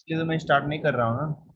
इसलिए तो मैं स्टार्ट नहीं कर रहा हूँ ना।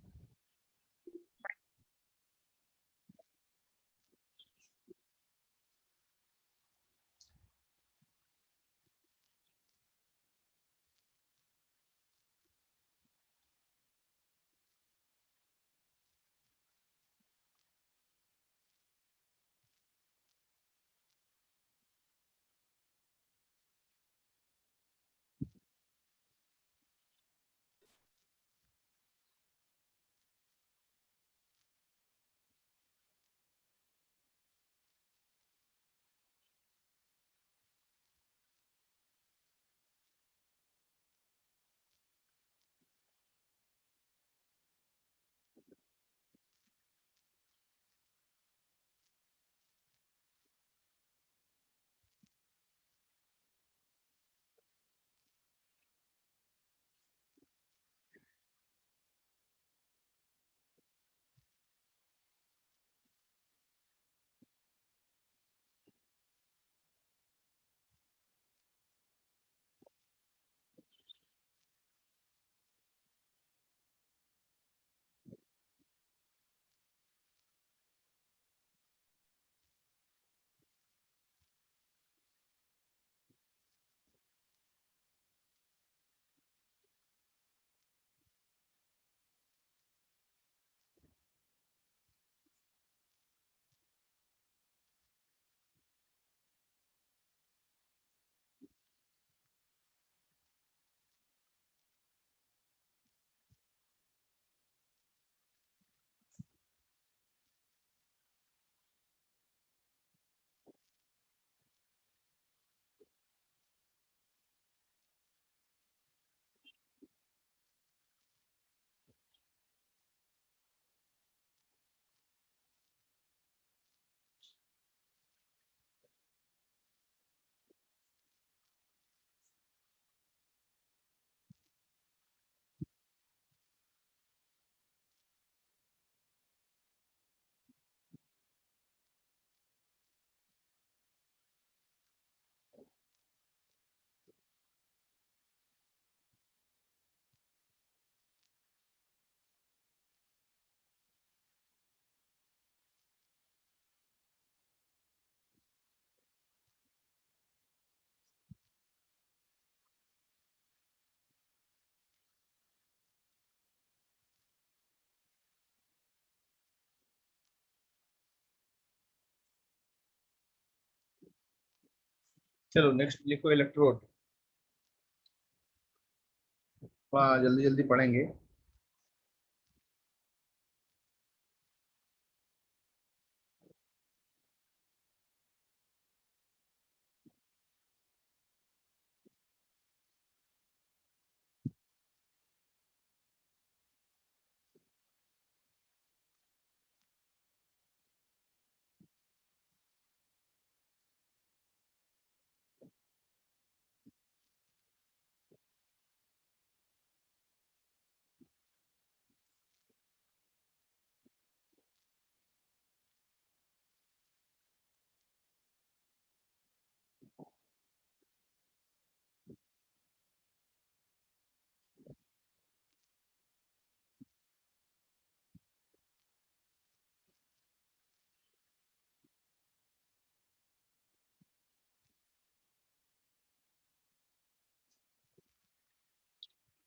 चलो नेक्स्ट लिखो इलेक्ट्रोड। हाँ, जल्दी जल्दी पढ़ेंगे।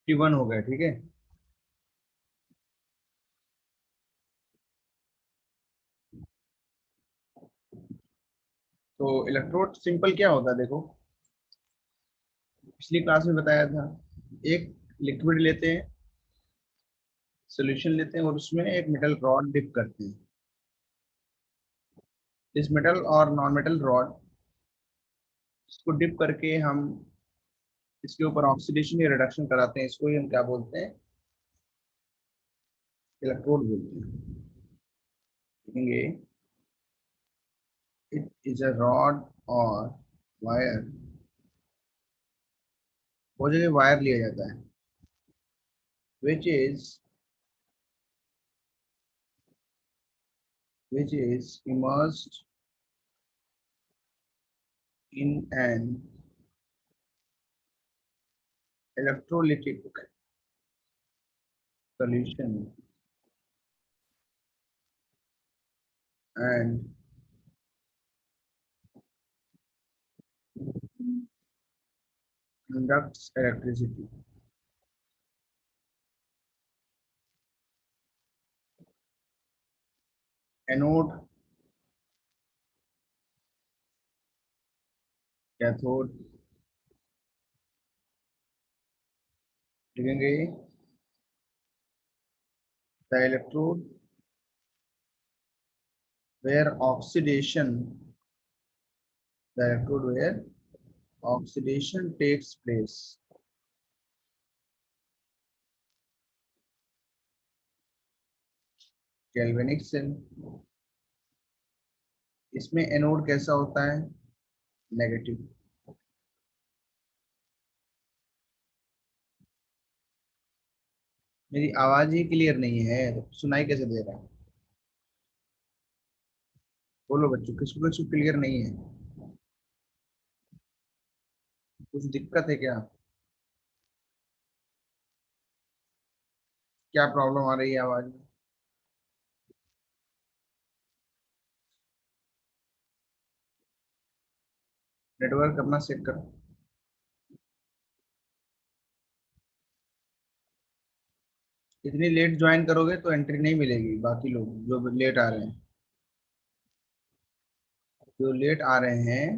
T1 हो गया, ठीक है। तो इलेक्ट्रोड सिंपल क्या होता है देखो, पिछली क्लास में बताया था। एक लिक्विड लेते हैं, सॉल्यूशन लेते हैं और उसमें एक मेटल रॉड डिप करते हैं। इस मेटल और नॉन मेटल रॉड इसको डिप करके हम इसके ऊपर ऑक्सीडेशन या रिडक्शन कराते हैं। इसको ही हम क्या बोलते हैं, इलेक्ट्रोड बोलते हैं। देखेंगे, इट इज अ रॉड और वायर। वो जगह वायर लिया जाता है, which is which is immersed in an electrolytic solution and conducts electricity. Anode, cathode लिखेंगे, the electrode where oxidation, the electrode where oxidation takes place. Galvanic cell, इसमें anode कैसा होता है, नेगेटिव। मेरी आवाज ही क्लियर नहीं है, सुनाई कैसे दे रहा है? बोलो बच्चों, किसको किसको क्लियर नहीं है? कुछ दिक्कत है क्या? क्या प्रॉब्लम आ रही है आवाज में? नेटवर्क अपना चेक करो। इतनी लेट ज्वाइन करोगे तो एंट्री नहीं मिलेगी। बाकी लोग जो लेट आ रहे हैं, जो लेट आ रहे हैं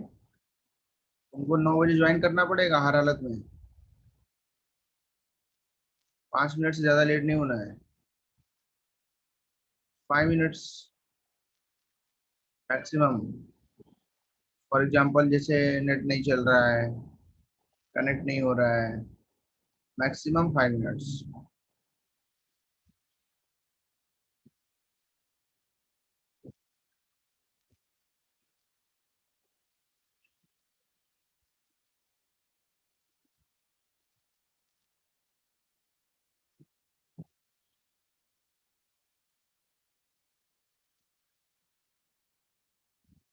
उनको 9 बजे ज्वाइन करना पड़ेगा हर हालत में। 5 मिनट से ज्यादा लेट नहीं होना है। 5 मिनट्स मैक्सिमम। फॉर एग्जाम्पल जैसे नेट नहीं चल रहा है, कनेक्ट नहीं हो रहा है, मैक्सिमम 5 मिनट्स।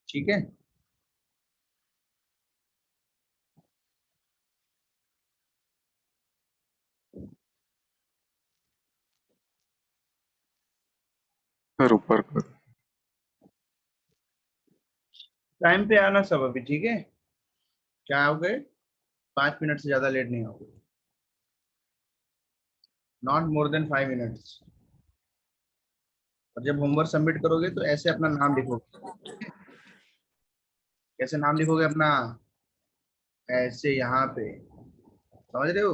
ठीक है। सर ऊपर कर। टाइम पे आना सब अभी, ठीक है? क्या आओगे? 5 मिनट से ज्यादा लेट नहीं आओगे। Not more than 5 minutes. और जब होमवर्क सबमिट करोगे तो ऐसे अपना नाम लिखोगे। कैसे नाम लिखोगे अपना? ऐसे यहाँ पे, समझ रहे हो?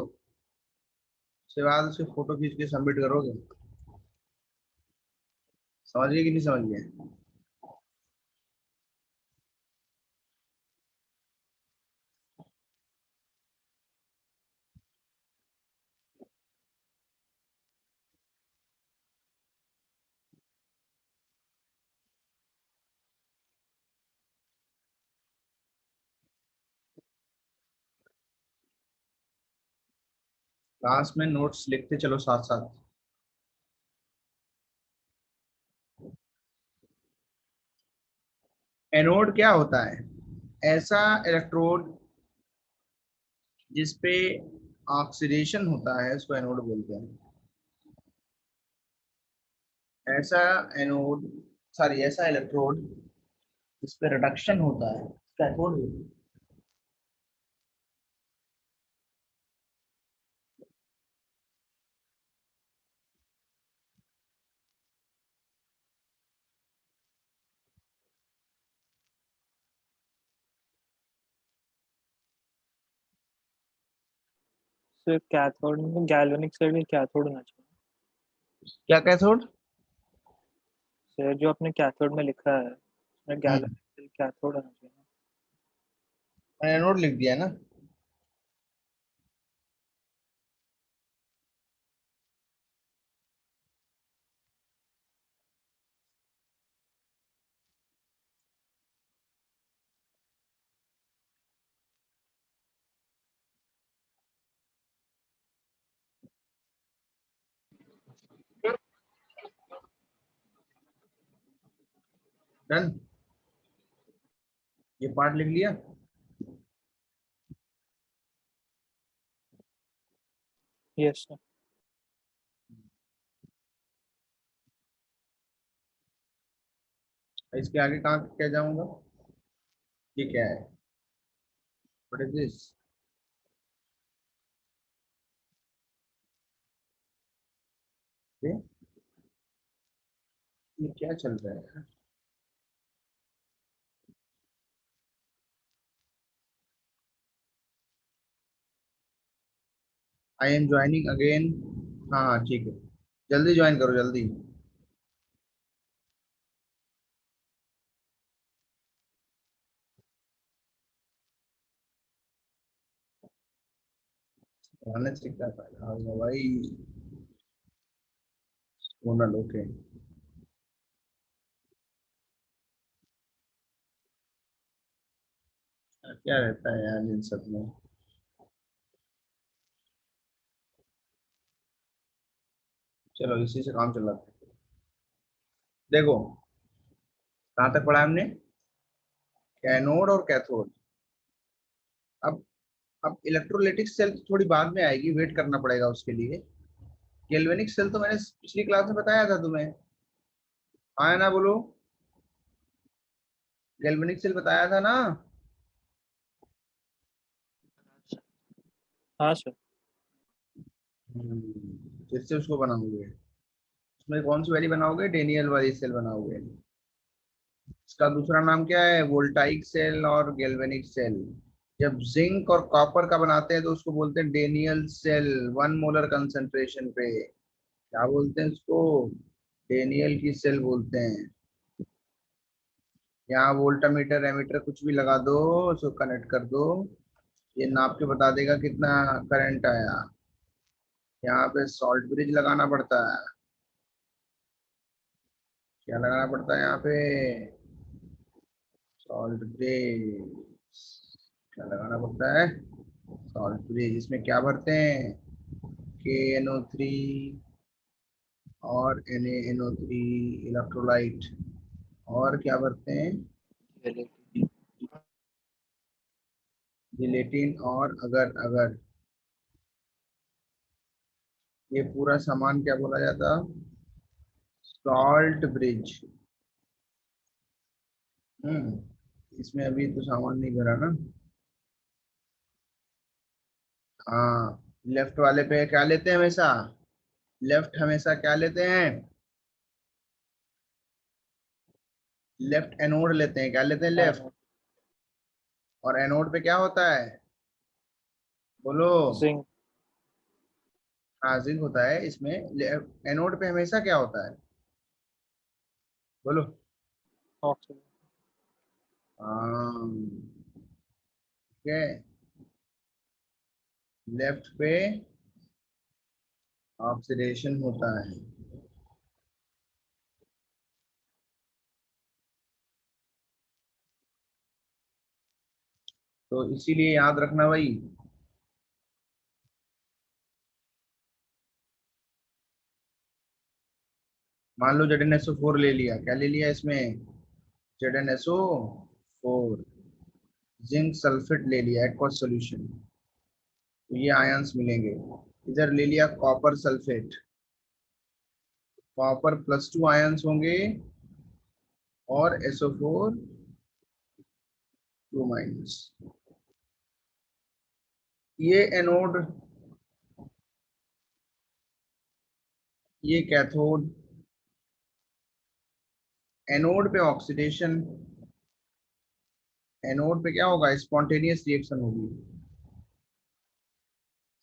उसके बाद उसके फोटो खींच के सबमिट करोगे। समझ गए कि नहीं समझ गए? क्लास में नोट्स लिखते चलो साथ साथ। एनोड क्या होता है? ऐसा इलेक्ट्रोड जिसपे ऑक्सीडेशन होता है उसको एनोड बोलते हैं। ऐसा एनोड, सॉरी, ऐसा इलेक्ट्रोड जिसपे रिडक्शन होता है कैथोड बोलते हैं। सर कैथोड में गैल्वेनिक सेल में कैथोड होना चाहिए। क्या कैथोड? सर जो आपने कैथोड में लिखा है उसमें गैल्वेनिक सेल कैथोड होना चाहिए। मैंने एनोड लिख दिया ना। डन। ये पार्ट लिख लिया। Yes sir. इसके आगे कहाँ क्या जाऊंगा? ये क्या है? What is this? ये क्या चल रहा है? I am joining again. हाँ हाँ ठीक है, जल्दी ज्वाइन करो जल्दी। आने से क्या फायदा होगा भाई? सोनल ओके। क्या रहता है यार इन सब में? चलो इसी से काम चलाते हैं। देखो, कहाँ तक पढ़ा हमने? कैनोड और कैथोड। अब अब इलेक्ट्रोलाइटिक सेल तो थोड़ी बाद में आएगी, वेट करना पड़ेगा उसके लिए। गैल्वेनिक सेल तो मैंने पिछली क्लास में बताया था तुम्हें। हाँ ना, बोलो। गैल्वेनिक सेल बताया था ना? हाँ सर। फिर से उसको बनाओगे? उसमें कौन सी वाली बनाओगे? डेनियल वाली सेल बनाओगे? इसका दूसरा नाम क्या है? वोल्टाइक सेल और गैल्वेनिक सेल। जब जिंक और कॉपर का बनाते हैं तो उसको बोलते हैं डेनियल सेल, 1 मोलर कंसंट्रेशन पे। क्या बोलते हैं उसको? डेनियल की सेल बोलते हैं। यहाँ वोल्टामीटर एमीटर कुछ भी लगा दो, उसको कनेक्ट कर दो, ये नाप के बता देगा कितना करंट आया। यहाँ पे सॉल्ट ब्रिज लगाना पड़ता है। क्या लगाना पड़ता है यहाँ पे? Salt bridge. क्या लगाना पड़ता है? Salt bridge. इसमें क्या भरते हैं? KNO3 और NaNO3 इलेक्ट्रोलाइट। और क्या भरते हैं? जिलेटिन और अगर अगर। ये पूरा सामान क्या बोला जाता? Salt bridge. इसमें अभी तो सामान नहीं भरा ना। हाँ, लेफ्ट वाले पे क्या लेते हैं हमेशा? लेफ्ट हमेशा क्या लेते हैं? लेफ्ट एनोड लेते हैं। क्या लेते हैं? लेफ्ट। एनोड। और एनोड पे क्या होता है? बोलो। जिंक। हाँ जिंक होता है इसमें। एनोड पे हमेशा क्या होता है? बोलो। ऑक्सीजन। हाँ ठीक है। लेफ्ट पे ऑक्सीडेशन होता है। तो इसीलिए याद रखना भाई। मान लो ZnSO4 ले लिया। क्या ले लिया इसमें? ZnSO4। जिंक सल्फेट ले लिया एक्वस सॉल्यूशन। तो ये आयंस मिलेंगे। इधर ले लिया कॉपर सल्फेट। कॉपर +2 आयंस होंगे। और SO4 2 माइनस। ये एनोड, ये कैथोड। एनोड पे ऑक्सीडेशन। एनोड पे क्या होगा? स्पॉन्टेनियस रिएक्शन होगी।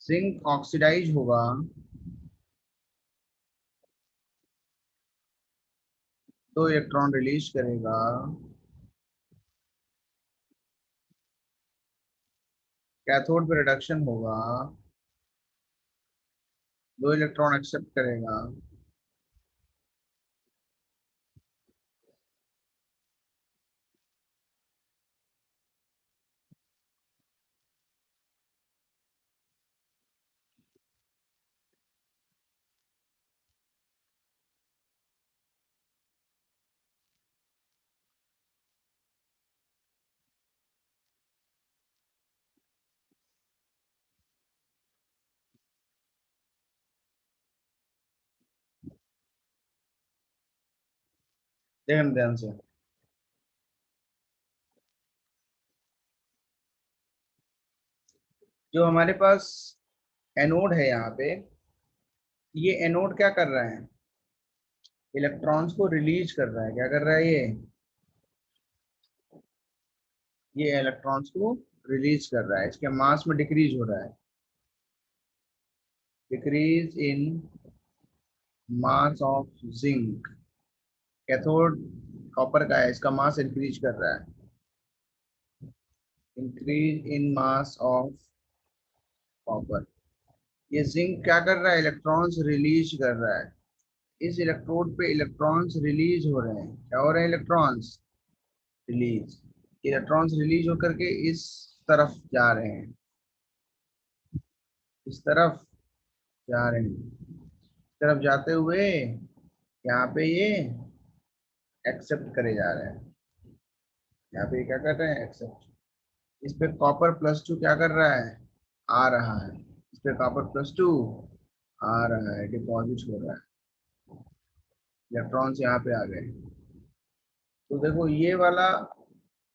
जिंक ऑक्सीडाइज होगा। 2 इलेक्ट्रॉन रिलीज करेगा। कैथोड पे रिडक्शन होगा। 2 इलेक्ट्रॉन एक्सेप्ट करेगा। ध्यान ध्यान से। जो हमारे पास एनोड है यहाँ पे, ये एनोड क्या कर रहा है, इलेक्ट्रॉन्स को रिलीज कर रहा है। क्या कर रहा है ये इलेक्ट्रॉन्स को रिलीज कर रहा है। इसके मास में डिक्रीज हो रहा है, decrease in mass of zinc. Cathode copper का है, इसका मास इंक्रीज कर रहा है, increase in mass of copper. ये जिंक क्या कर रहा है, इलेक्ट्रॉन्स रिलीज कर रहा है। इस इलेक्ट्रोड पे इलेक्ट्रॉन्स रिलीज हो रहे हैं। क्या हो रहे हैं, इलेक्ट्रॉन्स रिलीज। इलेक्ट्रॉन्स रिलीज होकर के इस तरफ जा रहे हैं, इस तरफ जा रहे हैं। इस तरफ जाते हुए यहाँ पे ये एक्सेप्ट करे जा रहे हैं। यहाँ पे क्या कर रहे हैं, एक्सेप्ट। इस पे कॉपर प्लस टू क्या कर रहा है, आ रहा है। इस पे कॉपर प्लस टू आ रहा है, डिपॉजिट हो रहा है। इलेक्ट्रॉन्स यहाँ पे आ गए। तो देखो ये वाला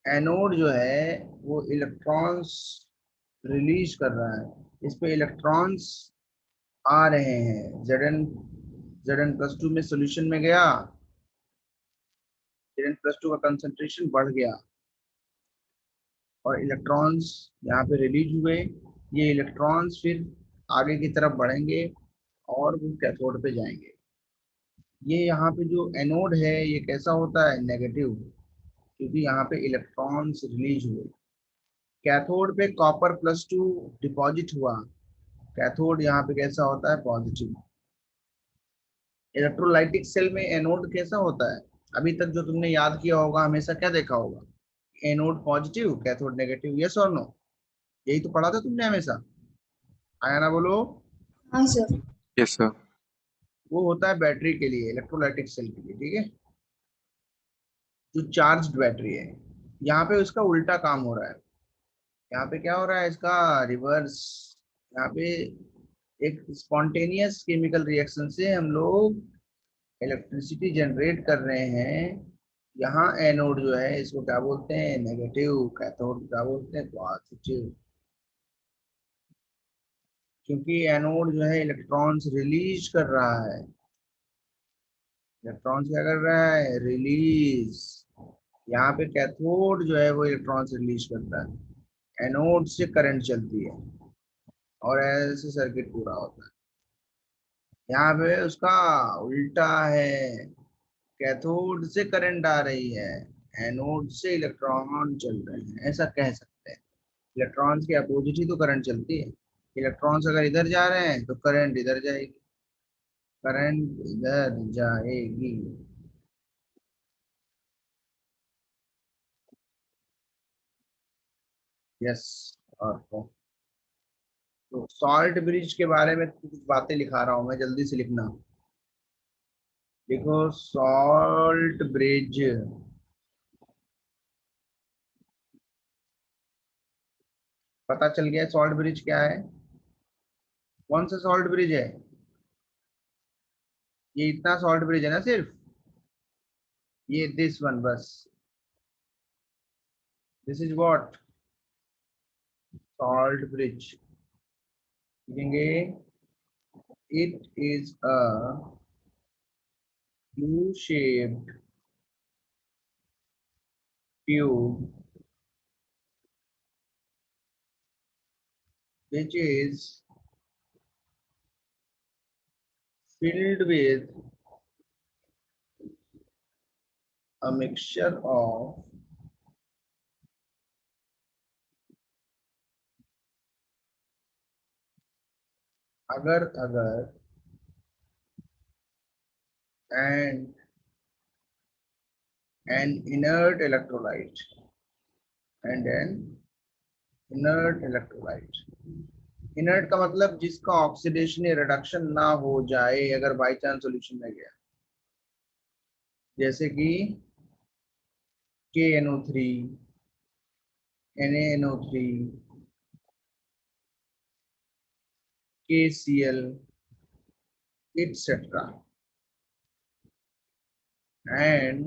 एनोड जो है वो इलेक्ट्रॉन्स रिलीज कर रहा है। इस पे इलेक्ट्रॉन्स आ रहे हैं। Zn प्लस टू में सोल्यूशन में गया, Zn प्लस टू का कंसंट्रेशन बढ़ गया और इलेक्ट्रॉन्स यहाँ पे रिलीज हुए। ये इलेक्ट्रॉन्स फिर आगे की तरफ बढ़ेंगे और वो कैथोड पे जाएंगे। ये यहाँ पे जो एनोड है ये कैसा होता है, नेगेटिव, क्योंकि यहाँ पे इलेक्ट्रॉन्स रिलीज हुए। कैथोड पे कॉपर प्लस टू डिपॉजिट हुआ, कैथोड यहाँ पे कैसा होता है, पॉजिटिव। इलेक्ट्रोलाइटिक सेल में एनोड कैसा होता है, अभी तक जो तुमने याद किया होगा, हमेशा क्या देखा होगा, anode positive cathode negative, yes और नो। यही तो पढ़ा था तुमने हमेशा, आया ना, बोलो। हाँ सर। Yes sir. वो होता है बैटरी के लिए, इलेक्ट्रोलाइटिक सेल के लिए, ठीक है, जो चार्ज्ड बैटरी है। यहाँ पे उसका उल्टा काम हो रहा है। यहाँ पे क्या हो रहा है, इसका रिवर्स। यहाँ पे एक स्पॉन्टेनियस केमिकल रिएक्शन से हम लोग इलेक्ट्रिसिटी जनरेट कर रहे हैं। यहाँ एनोड जो है इसको क्या बोलते हैं, नेगेटिव। कैथोड क्या बोलते हैं, पॉजिटिव। क्योंकि एनोड जो है इलेक्ट्रॉन्स रिलीज कर रहा है। इलेक्ट्रॉन्स क्या कर रहा है, रिलीज। यहाँ पे कैथोड जो है वो इलेक्ट्रॉन्स रिलीज करता है, एनोड से करंट चलती है और ऐसे सर्किट पूरा होता है। यहाँ पे उसका उल्टा है, कैथोड से करंट आ रही है, एनोड से इलेक्ट्रॉन चल रहे हैं, ऐसा कह सकते हैं। इलेक्ट्रॉन्स के अपोजिट ही तो करंट चलती है। इलेक्ट्रॉन्स अगर इधर जा रहे हैं तो करंट इधर जाएगी, करंट इधर जाएगी। यस। और तो सॉल्ट ब्रिज के बारे में कुछ बातें लिखा रहा हूं मैं, जल्दी से लिखना। देखो सॉल्ट ब्रिज, पता चल गया सॉल्ट ब्रिज क्या है। कौन सा सॉल्ट ब्रिज है, ये इतना सॉल्ट ब्रिज है ना सिर्फ, ये दिस वन बस। This is what, salt bridge. लिखेंगे, it is a U shaped tube which is filled with a mixture of agar agar and an inert electrolyte, and an inert electrolyte। Inert का मतलब जिसका oxidation या reduction ना हो जाए अगर by chance solution में गया, जैसे कि KNO3, NaNO3, KCl, etc. and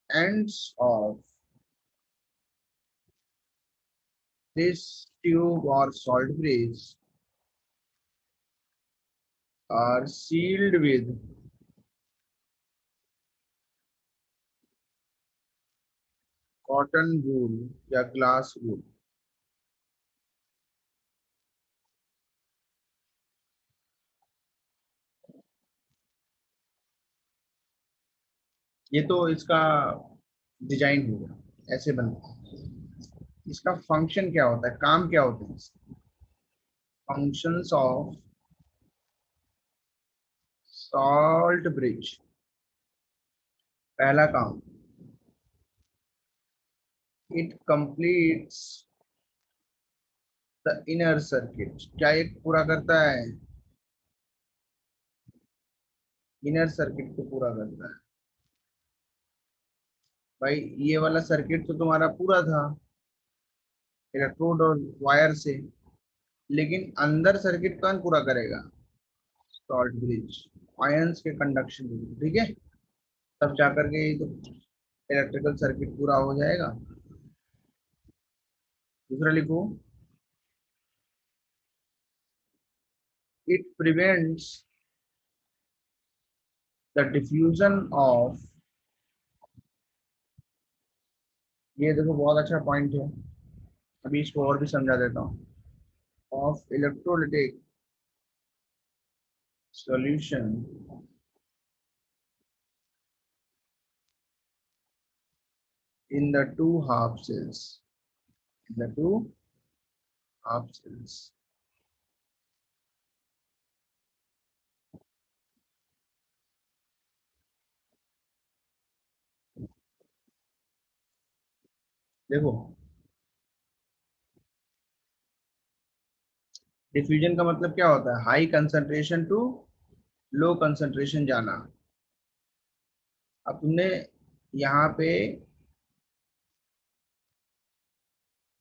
ends of This tube or salt bridge are sealed with cotton wool या glass wool. ये तो इसका डिजाइन हो गया, ऐसे बनता है। इसका फंक्शन क्या होता है, काम क्या होता है? Functions of salt bridge. पहला काम, it completes the inner circuit. क्या ये पूरा करता है? इनर सर्किट को पूरा करता है। भाई ये वाला सर्किट तो तुम्हारा पूरा था इलेक्ट्रोड और वायर से, लेकिन अंदर सर्किट कौन पूरा करेगा? सॉल्ट ब्रिज, आयंस के कंडक्शन। ठीक है, तब जाकर के ये तो इलेक्ट्रिकल सर्किट पूरा हो जाएगा। दूसरा लिखो, it prevents the diffusion of. ये देखो बहुत अच्छा पॉइंट है, अभी इसको और भी समझा देता हूँ। Of electrolytic solution in the two half cells. In the two half cells. देखो, डिफ्यूजन का मतलब क्या होता है? High concentration to low concentration जाना। अब तुमने यहाँ पे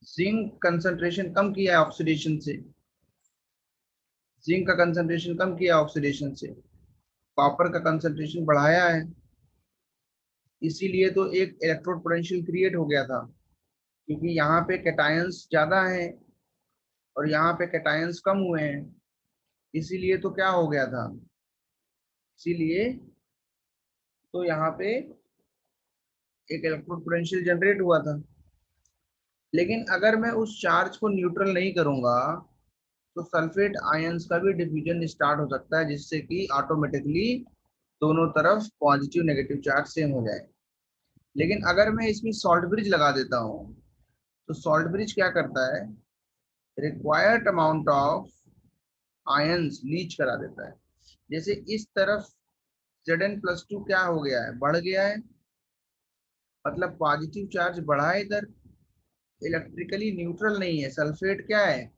जिंक कंसंट्रेशन कम किया है ऑक्सीडेशन से, जिंक का कंसंट्रेशन कम किया ऑक्सीडेशन से, कॉपर का कंसंट्रेशन बढ़ाया है, इसीलिए तो एक इलेक्ट्रोड पोटेंशियल क्रिएट हो गया था। क्योंकि यहाँ पे कैटायंस ज्यादा है और यहाँ पे कैटायंस कम हुए हैं, इसीलिए तो क्या हो गया था, इसीलिए तो यहाँ पे एक इलेक्ट्रोड पोटेंशियल जनरेट हुआ था। लेकिन अगर मैं उस चार्ज को न्यूट्रल नहीं करूंगा तो सल्फेट आयंस का भी डिफ्यूजन स्टार्ट हो सकता है, जिससे कि ऑटोमेटिकली दोनों तरफ पॉजिटिव नेगेटिव चार्ज सेम हो जाए। लेकिन अगर मैं इसमें सॉल्ट ब्रिज लगा देता हूँ तो सॉल्ट ब्रिज क्या करता है, required amount of ions leach करा देता है। जैसे इस तरफ Zn+2 क्या हो गया है, बढ़ गया है, मतलब पॉजिटिव चार्ज बढ़ा है इधर, इलेक्ट्रिकली न्यूट्रल नहीं है, सल्फेट क्या है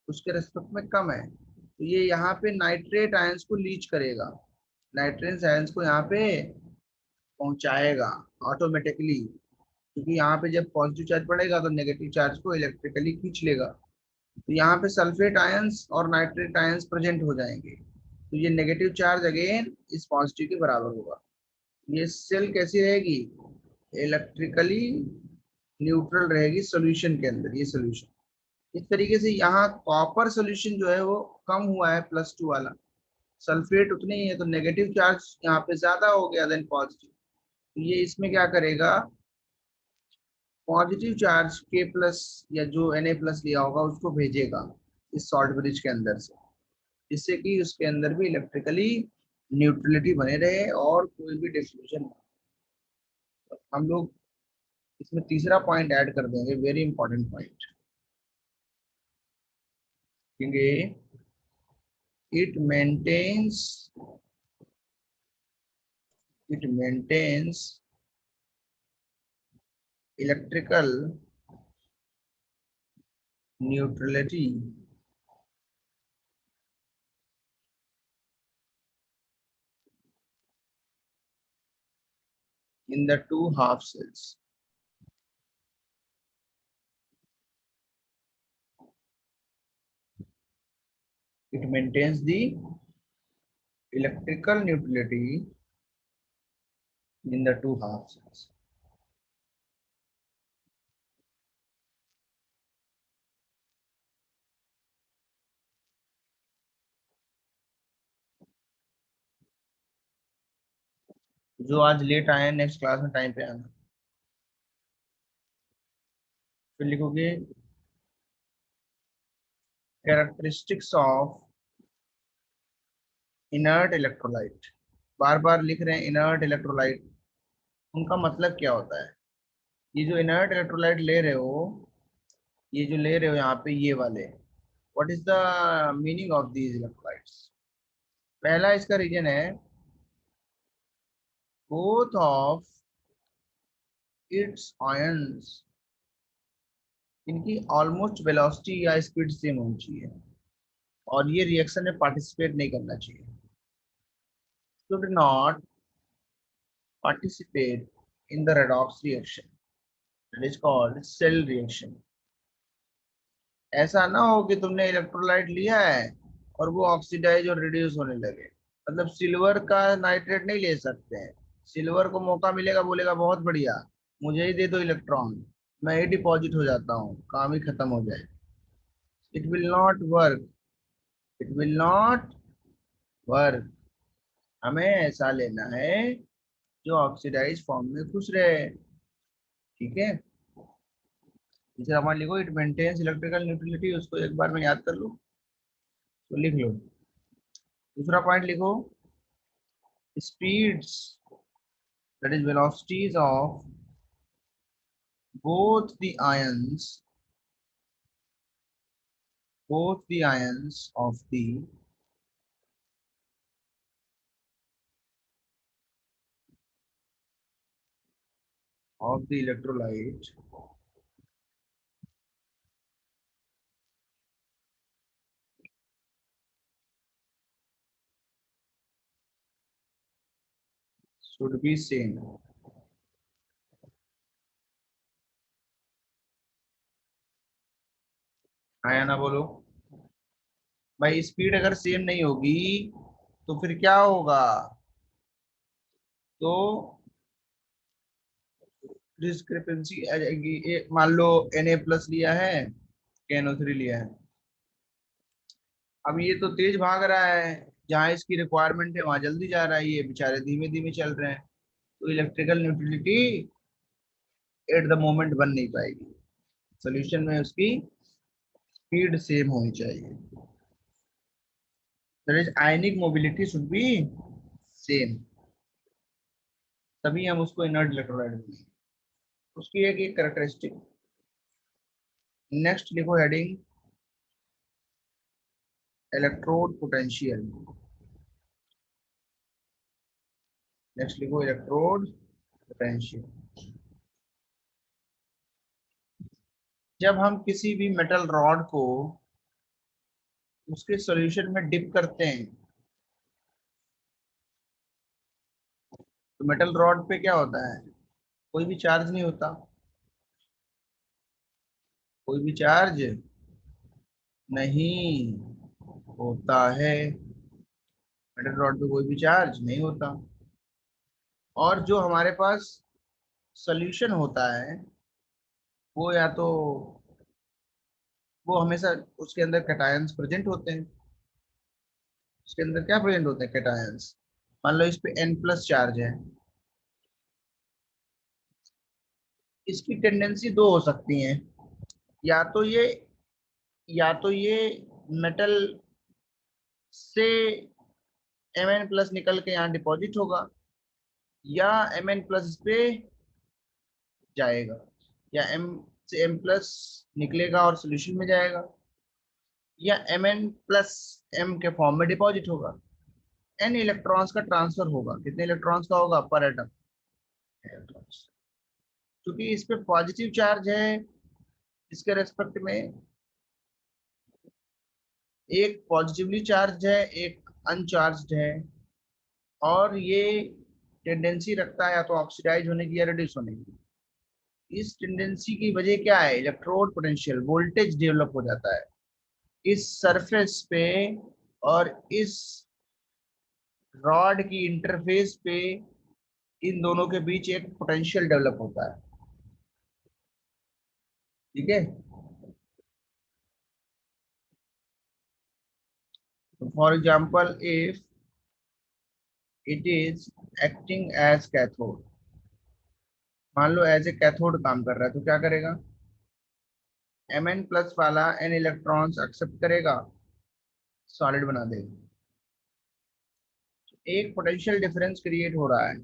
उसके रेस्पेक्ट में कम है, तो ये यहाँ पे नाइट्रेट आयंस को लीच करेगा, नाइट्रेट आयंस को यहाँ पे पहुंचाएगा ऑटोमेटिकली। क्योंकि यहाँ पे जब पॉजिटिव चार्ज पड़ेगा तो नेगेटिव चार्ज को इलेक्ट्रिकली खींच लेगा, तो यहाँ पे सल्फेट आयंस और नाइट्रेट आयंस प्रेजेंट हो जाएंगे, तो ये नेगेटिव चार्ज अगेन इस पॉजिटिव के बराबर होगा। ये सेल कैसी रहेगी, इलेक्ट्रिकली न्यूट्रल रहेगी सॉल्यूशन के अंदर, ये सॉल्यूशन। इस तरीके से यहाँ कॉपर सॉल्यूशन जो है वो कम हुआ है +2 वाला, सल्फेट उतने ही है, तो नेगेटिव चार्ज यहाँ पे ज्यादा हो गया देन पॉजिटिव, तो ये इसमें क्या करेगा, पॉजिटिव चार्ज K+ या जो Na+ लिया होगा उसको भेजेगा इस सॉल्ट ब्रिज के अंदर से, जिससे कि उसके अंदर भी इलेक्ट्रिकली न्यूट्रलिटी बने रहे और कोई भी डिफ्यूजन ना। हम लोग इसमें तीसरा पॉइंट ऐड कर देंगे, वेरी इंपॉर्टेंट पॉइंट, क्योंकि it maintains it maintains electrical neutrality in the two half cells. It maintains the electrical neutrality in the two half cells. जो आज लेट आए हैं नेक्स्ट क्लास में टाइम पे आना। फिर लिखोगे कैरेक्टरिस्टिक्स ऑफ इनर्ट इलेक्ट्रोलाइट। बार बार लिख रहे हैं इनर्ट इलेक्ट्रोलाइट, उनका मतलब क्या होता है? ये जो इनर्ट इलेक्ट्रोलाइट ले रहे हो, ये जो ले रहे हो यहाँ पे ये वाले, what is the meaning of these electrolytes? पहला इसका रीजन है बोथ ऑफ इट्स आयंस, इनकी ऑलमोस्ट वेलोसिटी या स्पीड सेम होनी चाहिए और ये रिएक्शन में पार्टिसिपेट नहीं करना चाहिए। Should not participate in the redox reaction, that is called cell reaction. ऐसा ना हो कि तुमने इलेक्ट्रोलाइट लिया है और वो ऑक्सीडाइज और रिड्यूस होने लगे। मतलब सिल्वर का नाइट्रेट नहीं ले सकते हैं। सिल्वर को मौका मिलेगा, बोलेगा बहुत बढ़िया, मुझे ही दे दो इलेक्ट्रॉन, मैं ही डिपॉजिट हो जाता हूँ, काम ही खत्म हो जाए। It will not work, it will not work. हमें ऐसा लेना है जो ऑक्सीडाइज फॉर्म में खुश रहे। ठीक है, जैसे हमारे लिखो इट मेंटेन्स इलेक्ट्रिकल न्यूट्रलिटी, उसको एक बार में याद कर लो तो लिख लो। दूसरा पॉइंट लिखो speeds, that is velocities of both the ions, both the ions of the electrolyte should be same। आया ना, बोलो भाई। स्पीड अगर सेम नहीं होगी तो फिर क्या होगा? तो डिस्क्रिपेंसी आ जाएगी। मान लो Na+ लिया है, KNO3 लिया है। अब ये तो तेज भाग रहा है, जहाँ इसकी रिक्वायरमेंट है वहां जल्दी जा रहा है, ये बेचारे धीमे धीमे चल रहे हैं। तो electrical neutrality at the moment बन नहीं पाएगी। सोल्यूशन में उसकी स्पीड सेम होनी चाहिए, that is ionic mobility should be same, तभी हम उसको इनर्ट इलेक्ट्रोलाइट बोलेंगे। उसकी एक एक कैरेक्टरिस्टिक। नेक्स्ट लिखो हेडिंग इलेक्ट्रोड पोटेंशियल। नेक्स्ट लिखो इलेक्ट्रोड पोटेंशियल। जब हम किसी भी मेटल रॉड को उसके सॉल्यूशन में डिप करते हैं तो मेटल रॉड पे क्या होता है? कोई भी चार्ज नहीं होता, कोई भी चार्ज नहीं होता है। मेटल रॉड पे कोई भी चार्ज नहीं होता। और जो हमारे पास सॉल्यूशन होता है वो या तो वो हमेशा उसके अंदर कैटायंस प्रेजेंट होते हैं। उसके अंदर क्या प्रेजेंट होते हैं? कैटायंस। मान लो इस पे N+ चार्ज है, इसकी टेंडेंसी दो हो सकती हैं। या तो ये या तो ये मेटल से Mn+ निकल के यहाँ डिपॉजिट होगा, या Mn+ इस पे जाएगा, या M से M+ निकलेगा और सोल्यूशन में जाएगा, या Mn+ M के फॉर्म में डिपॉजिट होगा। N इलेक्ट्रॉन्स का ट्रांसफर होगा। कितने इलेक्ट्रॉन्स का होगा पर एटम? इलेक्ट्रॉन्स। क्योंकि इस पे पॉजिटिव चार्ज है, इसके रेस्पेक्ट में एक पॉजिटिवली चार्ज है, एक अनचार्ज है, और ये टेंडेंसी रखता है या तो ऑक्सीडाइज होने की या रिड्यूस होने की। इस टेंडेंसी की वजह क्या है? इलेक्ट्रोड पोटेंशियल, वोल्टेज डेवलप हो जाता है इस सरफेस पे, और इस रॉड की इंटरफेस पे इन दोनों के बीच एक पोटेंशियल डेवलप होता है। ठीक है, for example if it is acting as cathode. मान लो एज ए कैथोड काम कर रहा है तो क्या करेगा, Mn प्लस वाला n इलेक्ट्रॉन्स एक्सेप्ट करेगा, सॉलिड बना देगा। एक पोटेंशियल डिफरेंस क्रिएट हो रहा है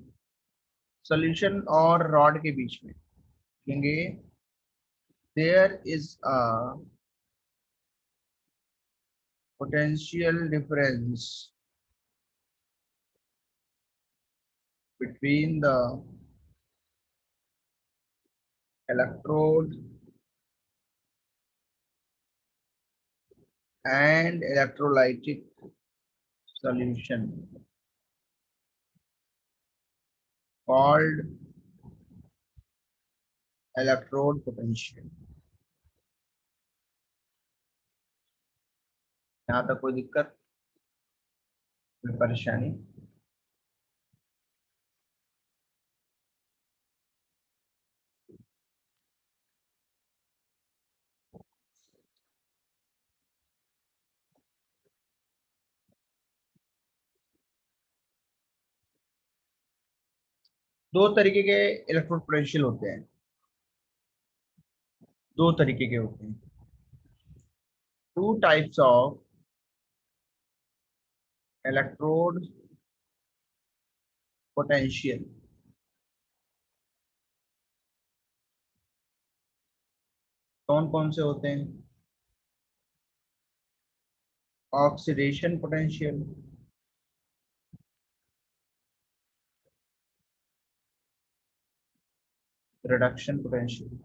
सॉल्यूशन और रॉड के बीच में। कहेंगे there is a potential difference between the electrode and electrolytic solution called electrode potential। यहाँ तक कोई दिक्कत, कोई परेशानी? दो तरीके के इलेक्ट्रोड पोटेंशियल होते हैं, दो तरीके के होते हैं। Two types of electrode potential. कौन कौन से होते हैं? Oxidation potential, reduction potential.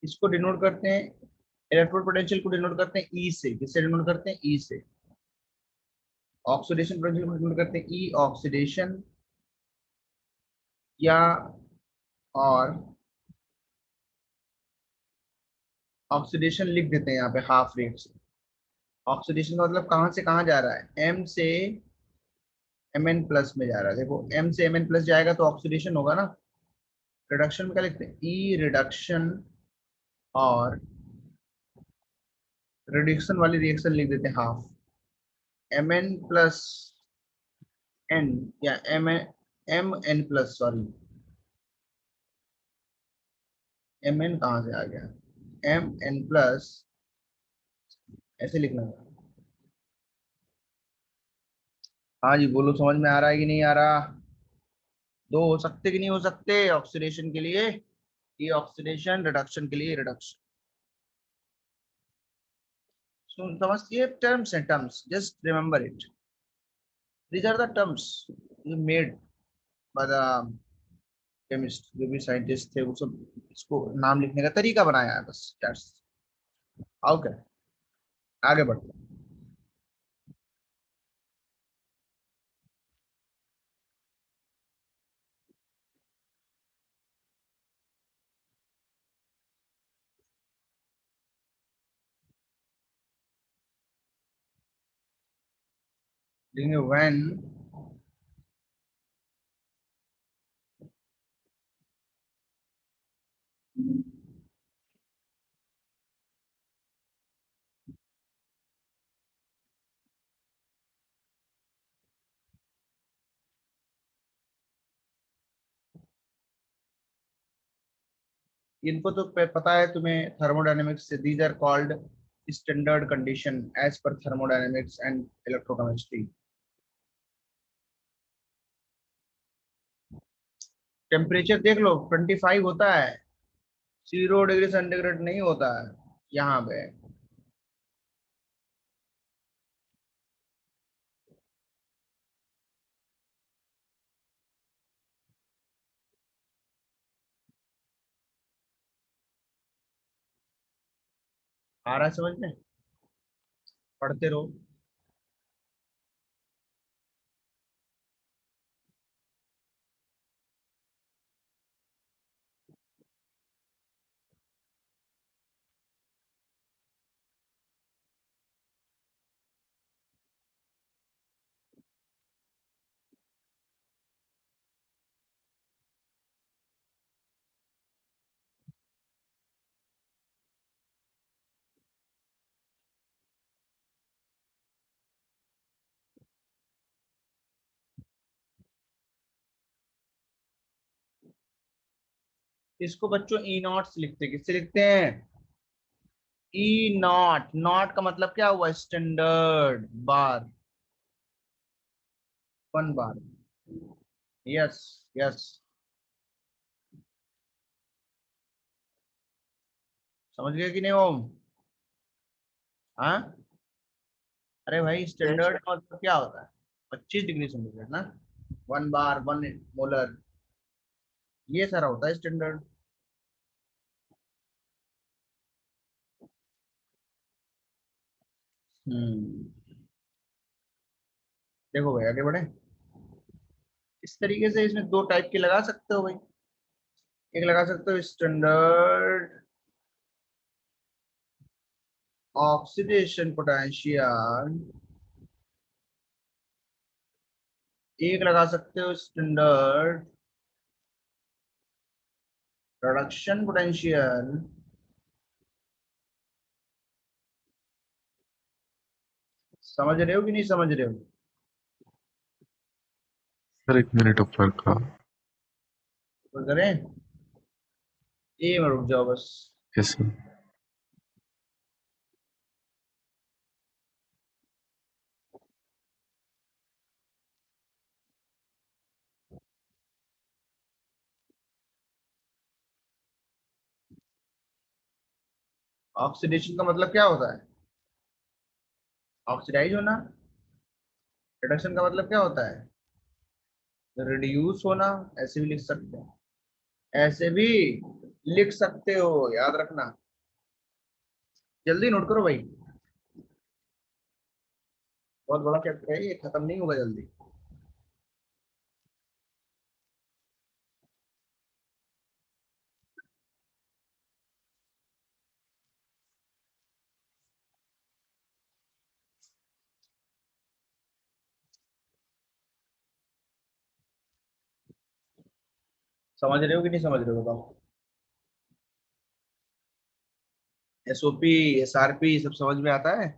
इसको डिनोट करते हैं, इलेक्ट्रोड पोटेंशियल को डिनोट करते हैं ई से। किससे डिनोट करते हैं? ई से। ऑक्सीडेशन पोटेंशियल को डिनोट करते हैं ई ऑक्सीडेशन, या और ऑक्सीडेशन लिख देते हैं यहाँ पे हाफ रेट से। ऑक्सीडेशन का मतलब कहाँ से कहाँ जा रहा है, एम से Mn प्लस में जा रहा है। देखो एम से Mn प्लस जाएगा तो ऑक्सीडेशन होगा ना। रिडक्शन में क्या लिखते हैं? ई रिडक्शन, और रिडक्शन वाली रिएक्शन लिख देते हैं हाफ। Mn प्लस एन, या M N plus, sorry Mn कहाँ से आ गया, Mn प्लस, ऐसे लिखना है। हाँ जी बोलो, समझ में आ रहा है कि नहीं आ रहा? दो हो सकते कि नहीं हो सकते ऑक्सीडेशन के लिए? ये ऑक्सीडेशन, रिडक्शन के लिए रिडक्शन। समझिए, टर्म्स हैं, terms, just remember it. These are the terms made by the chemist, जो भी साइंटिस्ट थे वो सब इसको नाम लिखने का तरीका बनाया है बस। ओके, आगे बढ़ते हैं। देखेंगे व्हेन इनको तो पता है तुम्हें थर्मोडायनेमिक्स से। These are called standard condition as per thermodynamics and electrochemistry. Temperature देख लो 25 होता है, 0 डिग्री सेंटीग्रेड नहीं होता है यहाँ पे। आ रहा है समझ में? पढ़ते रहो। इसको बच्चों ई नॉट से लिखते हैं। किससे लिखते हैं? ई नॉट। नॉट का मतलब क्या हुआ? Standard bar, 1 bar. Yes, yes. समझ गए कि नहीं ओम? हाँ। अरे भाई, यस स्टैंडर्ड का मतलब क्या होता है? 25 डिग्री सेंटीग्रेड ना, 1 बार, 1 मोलर, ये सारा होता है स्टैंडर्ड। हम्म। देखो भाई, आगे बढ़े। इस तरीके से इसमें दो टाइप के लगा सकते हो भाई। एक लगा सकते हो स्टैंडर्ड ऑक्सीडेशन पोटेंशियल, एक लगा सकते हो स्टैंडर्ड रिडक्शन पोटेंशियल। समझ रहे हो कि नहीं समझ रहे हो? सर 1 मिनट ऊपर का। तो करें, ए में रुक जाओ बस। Yes sir. ऑक्सीडेशन का मतलब क्या होता है? ऑक्सीडाइज होना। रिडक्शन का मतलब क्या होता है? रिड्यूस होना। ऐसे भी लिख सकते हैं, ऐसे भी लिख सकते हो, याद रखना। जल्दी नोट करो भाई, बहुत बड़ा चैप्टर है ये, खत्म नहीं होगा जल्दी। समझ रहे हो कि नहीं समझ रहे हो बताओ? एसओपी, एसआरपी सब समझ में आता है?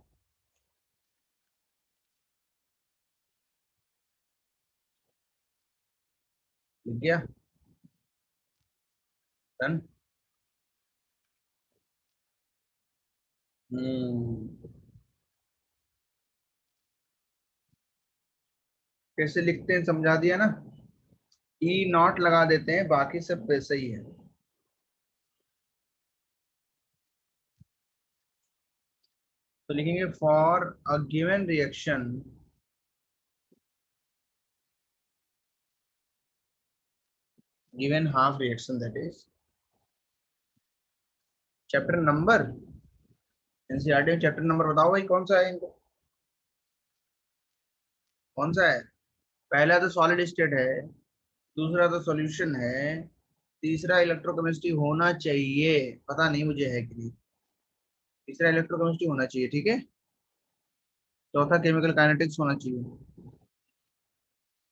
लिख गया? डन। हम्म। कैसे लिखते हैं समझा दिया ना। ई नॉट लगा देते हैं, बाकी सब वैसे ही है। तो लिखेंगे for a given reaction, given half reaction, that is chapter number. NCERT में चैप्टर नंबर बताओ भाई, कौन सा है इनको? कौन सा है? पहला तो सॉलिड स्टेट है, दूसरा तो सॉल्यूशन है, तीसरा इलेक्ट्रोकेमिस्ट्री होना चाहिए, पता नहीं मुझे है कि नहीं। तीसरा इलेक्ट्रोकेमिस्ट्री होना चाहिए, ठीक है। चौथा केमिकल काइनेटिक्स होना चाहिए।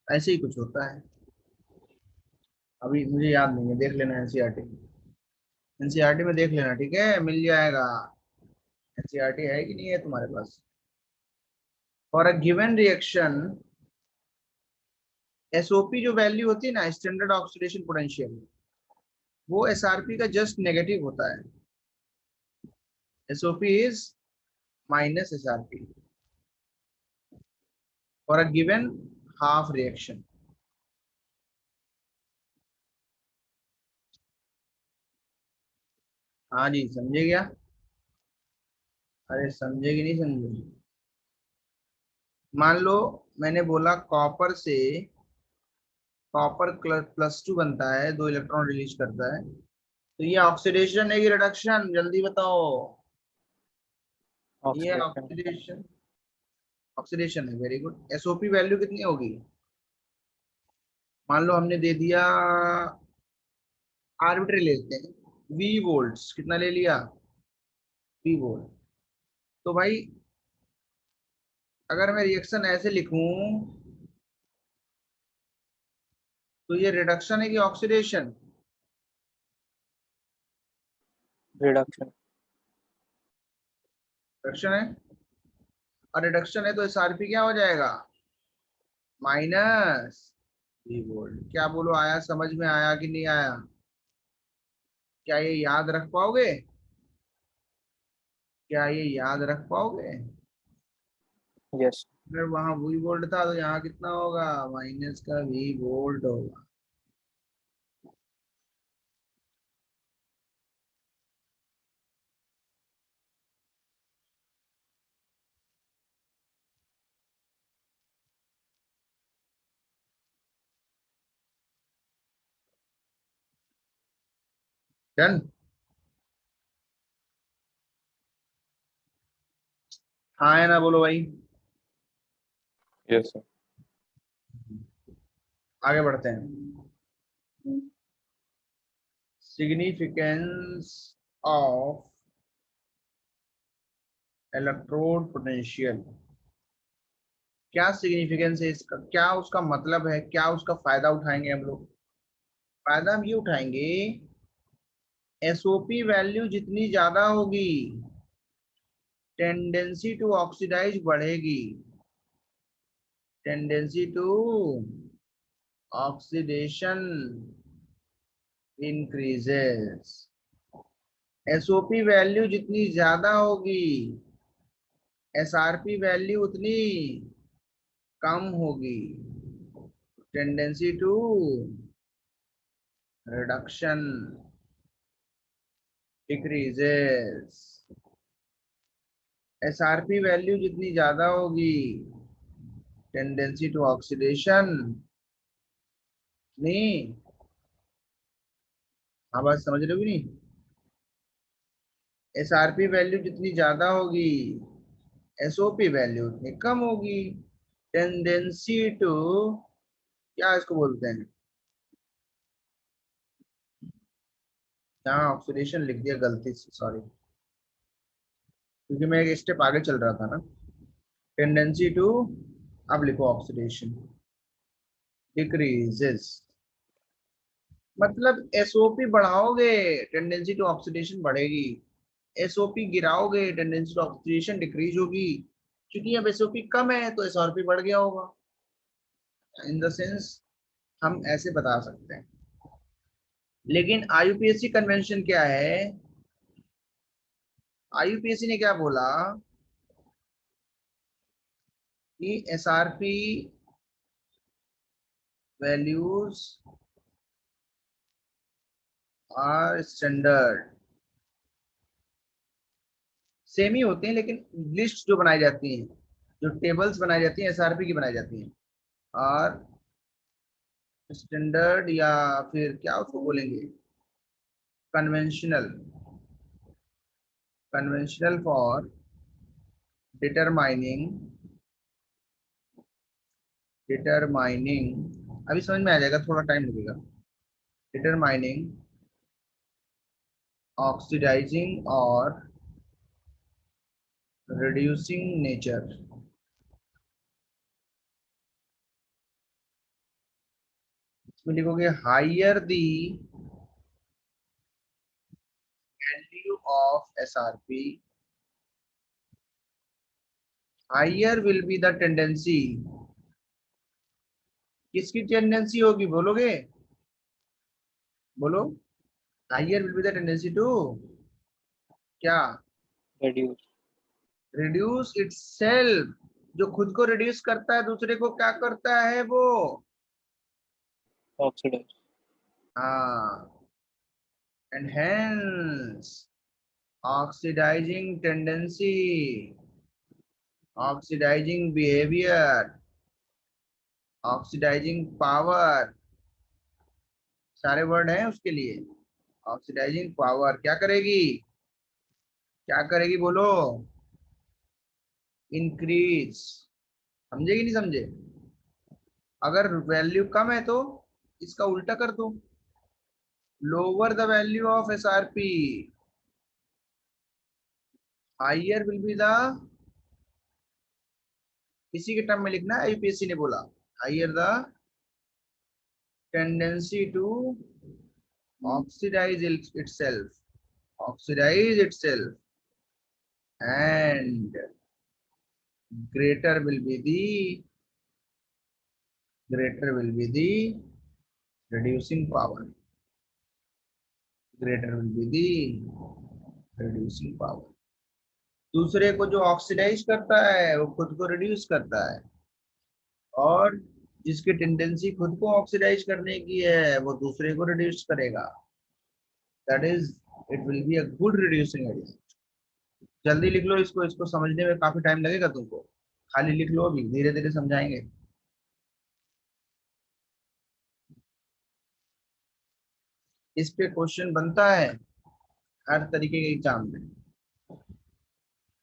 ऐसे ही कुछ होता है, अभी मुझे याद नहीं है, देख लेना एनसीईआरटी। एनसीईआरटी में देख लेना, ठीक है, मिल जाएगा। एनसीईआरटी है कि नहीं है तुम्हारे पास? For a given reaction, SOP जो वैल्यू होती है ना, स्टैंडर्ड ऑक्सीडेशन पोटेंशियल, वो एसआरपी का जस्ट नेगेटिव होता है। SOP is minus SRP for a given half reaction. हाँ जी, समझे क्या? अरे समझे कि नहीं समझे? मान लो मैंने बोला कॉपर से, कॉपर +2 बनता है, 2 इलेक्ट्रॉन रिलीज करता है, तो ये ऑक्सीडेशन है कि रिडक्शन, जल्दी बताओ। ये ऑक्सीडेशन। ऑक्सीडेशन, ऑक्सीडेशन है, वेरी गुड। एसओपी वैल्यू कितनी होगी? मान लो हमने दे दिया, आर्बिट्री लेते हैं, वी वोल्ट्स, कितना ले लिया? V volt. तो भाई, अगर मैं रिएक्शन ऐसे लिखूं, तो ये रिडक्शन है कि ऑक्सीडेशन? रिडक्शन। रिडक्शन है। और रिडक्शन है तो एसआरपी क्या हो जाएगा? Minus V volt. क्या बोलो, आया समझ में, आया कि नहीं आया? क्या ये याद रख पाओगे? क्या ये याद रख पाओगे? यस। अगर वहां वी वोल्ट था तो यहाँ कितना होगा? माइनस का वी वोल्ट होगा। डन। हाँ है ना, बोलो भाई। Yes sir. आगे बढ़ते हैं। Significance of electrode potential. क्या सिग्निफिकेंस है इसका, क्या उसका मतलब है, क्या उसका फायदा उठाएंगे हम लोग? फायदा हम ये उठाएंगे, एसओपी वैल्यू जितनी ज्यादा होगी टेंडेंसी टू ऑक्सीडाइज बढ़ेगी। Tendency to oxidation increases. SOP value जितनी ज्यादा होगी एसआरपी वैल्यू उतनी कम होगी। Tendency to reduction decreases. SRP value जितनी ज्यादा होगी टेंडेंसी टू ऑक्सीडेशन नहीं। हाँ, बात समझ रहे हो कि नहीं? एसआरपी वैल्यू जितनी ज्यादा होगी एसओपी वैल्यू उतनी कम होगी। टेंडेंसी टू, क्या इसको बोलते हैं? यहाँ ऑक्सीडेशन लिख दिया गलती से, सॉरी, क्योंकि मैं एक स्टेप आगे चल रहा था ना। टेंडेंसी टू, अब लिखो ऑक्सीडेशन डिक्रीजेस। मतलब एसओपी बढ़ाओगे टेंडेंसी टू ऑक्सीडेशन बढ़ेगी, एसओपी गिराओगे टेंडेंसी टू ऑक्सीडेशन डिक्रीज होगी। क्योंकि अब एसओपी कम है तो एसआरपी बढ़ गया होगा। इन द सेंस हम ऐसे बता सकते हैं। लेकिन आईयूपीएससी कन्वेंशन क्या है? आईयूपीएससी ने क्या बोला कि SRP values are standard. Same ही होते हैं लेकिन लिस्ट जो बनाई जाती हैं, जो टेबल्स बनाई जाती हैं एसआरपी की बनाई जाती हैं, और स्टैंडर्ड या फिर क्या उसको बोलेंगे, conventional. Conventional for determining, determining अभी समझ में आ जाएगा, थोड़ा टाइम लगेगा। डिटरमाइनिंग ऑक्सीडाइजिंग और रिड्यूसिंग नेचर। इसमें लिखोगे higher the value of SRP, higher will be the tendency. किसकी टेंडेंसी होगी बोलोगे? बोलो। Higher will be the tendency to क्या? रिड्यूस। Reduce itself. जो खुद को रिड्यूस करता है दूसरे को क्या करता है वो? ऑक्सीडाइज। हाँ। And hence oxidizing tendency, oxidizing behaviour, oxidizing power, सारे वर्ड हैं उसके लिए। ऑक्सीडाइजिंग पावर क्या करेगी? क्या करेगी बोलो? इंक्रीज। समझे कि नहीं समझे? अगर वैल्यू कम है तो इसका उल्टा कर दो, lower the value of SRP, higher will be the, इसी के टर्म में लिखना है, यूपीएससी ने बोला higher the tendency to oxidize itself, oxidize itself, and greater will be the, greater will be the reducing power। greater will be the reducing power. दूसरे को जो ऑक्सीडाइज करता है वो खुद को रिड्यूस करता है, और जिसकी टेंडेंसी खुद को ऑक्सीडाइज करने की है वो दूसरे को रिड्यूस करेगा. That is, it will be a good reducing agent. जल्दी लिख लो इसको, इसको समझने में काफी टाइम लगेगा तुमको. खाली लिख लो, अभी धीरे धीरे समझाएंगे. इस पे क्वेश्चन बनता है हर तरीके के एग्जाम में.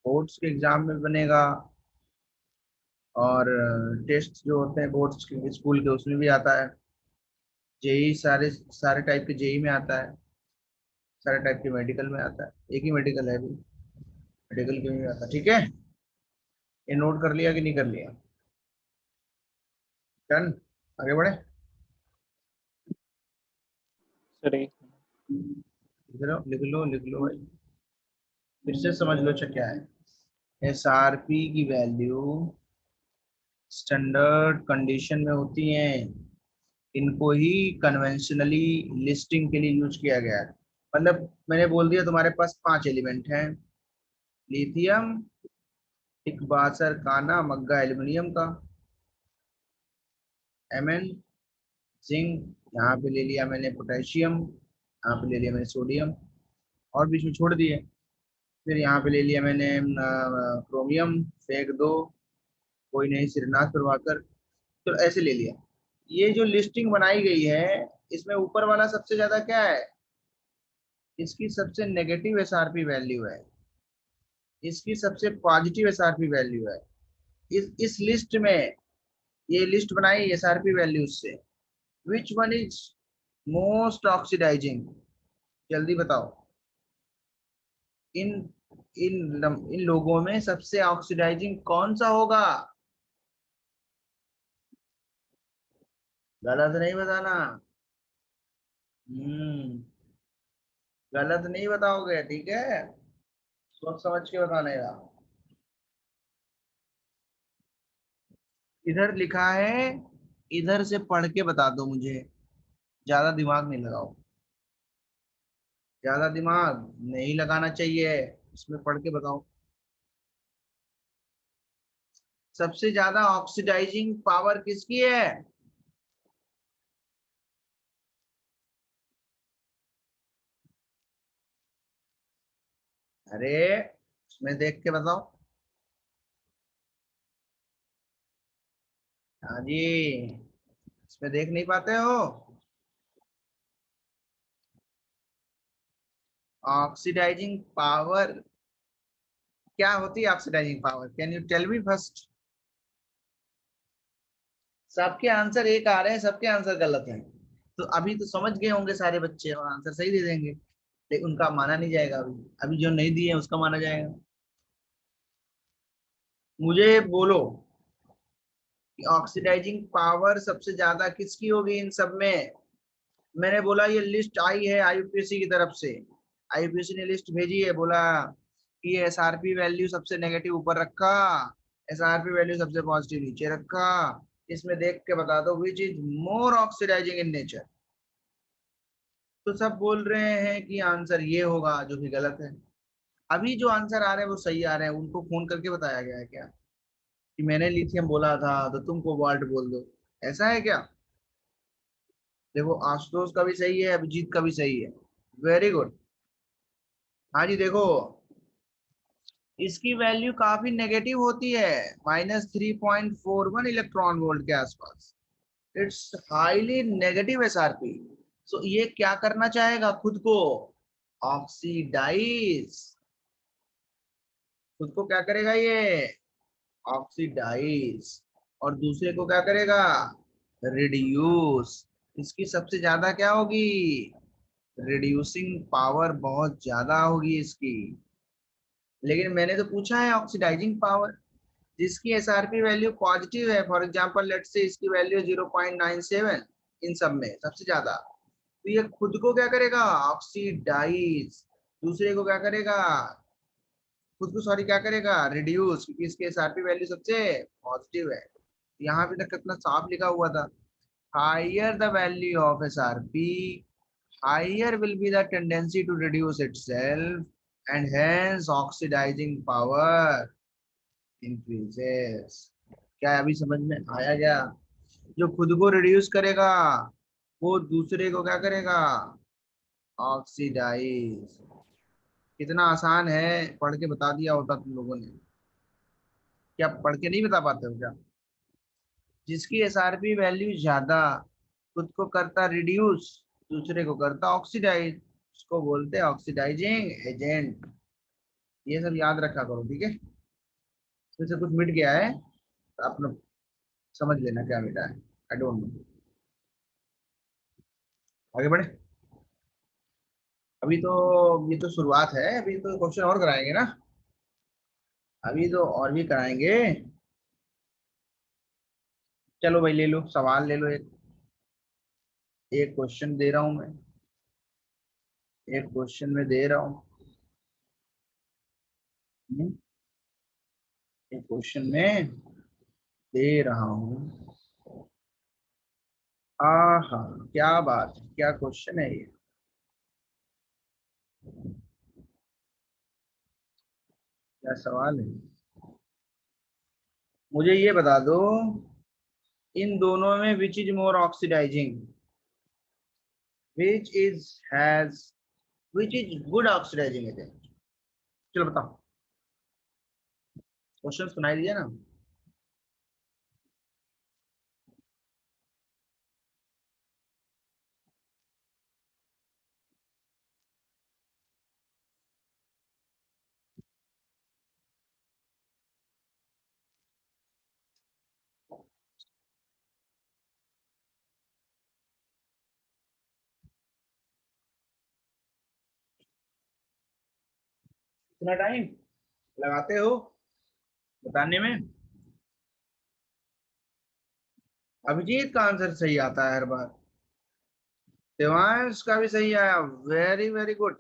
बोर्ड्स के एग्जाम में बनेगा, और टेस्ट जो होते हैं बोर्ड्स के स्कूल के उसमें भी आता है. जेई सारे सारे टाइप के जेई में आता है, सारे टाइप के मेडिकल में आता है. एक ही मेडिकल है अभी, मेडिकल के में भी आता है. ठीक है, ये नोट कर लिया कि नहीं कर लिया? डन, आगे बढ़े. सर लिख लो लिख लो भाई, फिर से समझ लो. अच्छा क्या है, एसआरपी की वैल्यू स्टैंडर्ड कंडीशन में होती हैं. इनको ही कन्वेंशनली लिस्टिंग के लिए यूज किया गया है. मतलब मैंने बोल दिया तुम्हारे पास 5 एलिमेंट हैं: लिथियम, इकबासर काना मग्गा एल्यूमिनियम का, Mn, जिंक, यहाँ पे ले लिया मैंने पोटेशियम, यहाँ पे ले लिया मैंने सोडियम, और बीच में छोड़ दिए. फिर यहाँ पे ले लिया मैंने क्रोमियम, फेंक दो, कोई नहीं, श्रीनाथ प्रभाकर. तो ऐसे ले लिया. ये जो लिस्टिंग बनाई गई है, इसमें ऊपर वाला सबसे ज्यादा क्या है, इसकी सबसे नेगेटिव एसआरपी वैल्यू है, इसकी सबसे पॉजिटिव एसआरपी वैल्यू है. इस लिस्ट में, ये लिस्ट बनाई एसआरपी वैल्यूज से, which one is most oxidizing? जल्दी बताओ. इन इन लोगों में सबसे ऑक्सीडाइजिंग कौन सा होगा? गलत नहीं बताना. हम्म, गलत नहीं बताओगे, ठीक है? सोच समझ के बताने का. इधर लिखा है, इधर से पढ़ के बता दो मुझे, ज्यादा दिमाग नहीं लगाओ. ज्यादा दिमाग नहीं लगाना चाहिए, इसमें पढ़ के बताओ. सबसे ज्यादा ऑक्सीडाइजिंग पावर किसकी है? अरे इसमें देख के बताओ. हाँ जी, इसमें देख नहीं पाते हो? ऑक्सीडाइजिंग पावर क्या होती है? Oxidizing power, can you tell me first? सबके आंसर एक आ रहे हैं, सबके आंसर गलत हैं. तो अभी तो समझ गए होंगे सारे बच्चे और आंसर सही दे देंगे, लेकिन उनका माना नहीं जाएगा. अभी अभी जो नहीं दिए उसका माना जाएगा. मुझे बोलो कि ऑक्सीडाइजिंग पावर सबसे ज्यादा किसकी होगी इन सब में? मैंने बोला ये लिस्ट आई है आईयूपीएसी की तरफ से, आईयूपीएसी ने लिस्ट भेजी है, बोला कि एसआरपी वैल्यू सबसे नेगेटिव ऊपर रखा, एसआरपी वैल्यू सबसे पॉजिटिव नीचे रखा. इसमें देख के बता दो which is more oxidizing in nature. तो सब बोल रहे हैं कि आंसर ये होगा, जो कि गलत है. अभी जो आंसर आ रहे हैं वो सही आ रहे हैं, उनको फोन करके बताया गया है क्या कि मैंने लिथियम बोला था तो तुम कोबाल्ट बोल दो? ऐसा है क्या? देखो आशुतोष का भी सही है, अभिजीत का भी सही है. Very good. हाँ जी देखो, इसकी वैल्यू काफी नेगेटिव होती है, -3.41 इलेक्ट्रॉन वोल्ट के आसपास. It's highly negative SRP. So ये क्या करना चाहेगा? खुद को ऑक्सीडाइज. खुद को क्या करेगा ये? ऑक्सीडाइज. और दूसरे को क्या करेगा? रिड्यूस. इसकी सबसे ज्यादा क्या होगी? रिड्यूसिंग पावर बहुत ज्यादा होगी इसकी. लेकिन मैंने तो पूछा है ऑक्सीडाइजिंग पावर, जिसकी एसआरपी वैल्यू पॉजिटिव है. फॉर एग्जांपल लेट्स से इसकी वैल्यू 0.97, इन सब में सबसे ज्यादा. तो ये खुद को क्या करेगा? ऑक्सीडाइज. दूसरे को क्या करेगा? खुद को सॉरी क्या करेगा? रिड्यूस, क्योंकि इसके एसआरपी वैल्यू सबसे पॉजिटिव है. यहाँ पे तक कितना साफ लिखा हुआ था, higher the value of SRP, higher will be the tendency to reduce itself and hence oxidizing power increases. क्या अभी समझ में आया क्या? जो खुद को रिड्यूस करेगा वो दूसरे को क्या करेगा? ऑक्सीडाइज। कितना आसान है, पढ़ के बता दिया होता तुम लोगों ने। क्या पढ़ के नहीं बता पाते हो क्या? जिसकी एसआरपी वैल्यू ज्यादा खुद को करता रिड्यूस, दूसरे को करता ऑक्सीडाइज, उसको बोलते हैं ऑक्सीडाइजिंग एजेंट। ये सब याद रखा करो, ठीक है? इसमें से कुछ मिट गया है तो आप लोग समझ लेना क्या मिटा है। I don't know. आगे बढ़े। अभी तो ये तो शुरुआत है, अभी तो क्वेश्चन और कराएंगे ना, अभी तो और भी कराएंगे। चलो भाई ले लो, सवाल ले लो। एक एक क्वेश्चन दे रहा हूं मैं, एक क्वेश्चन में दे रहा हूँ। एक क्वेश्चन में दे रहा हूँ। आहा, क्या बात है, क्या क्वेश्चन है ये, क्या सवाल है। मुझे ये बता दो, इन दोनों में which is more oxidizing, which is has, which is good oxidizing agent. चलो बताओ, क्वेश्चन सुनाई दिया ना? इतना टाइम लगाते हो बताने में? अभिजीत का आंसर सही आता है हर बार, देवांश का भी सही आया, वेरी वेरी गुड।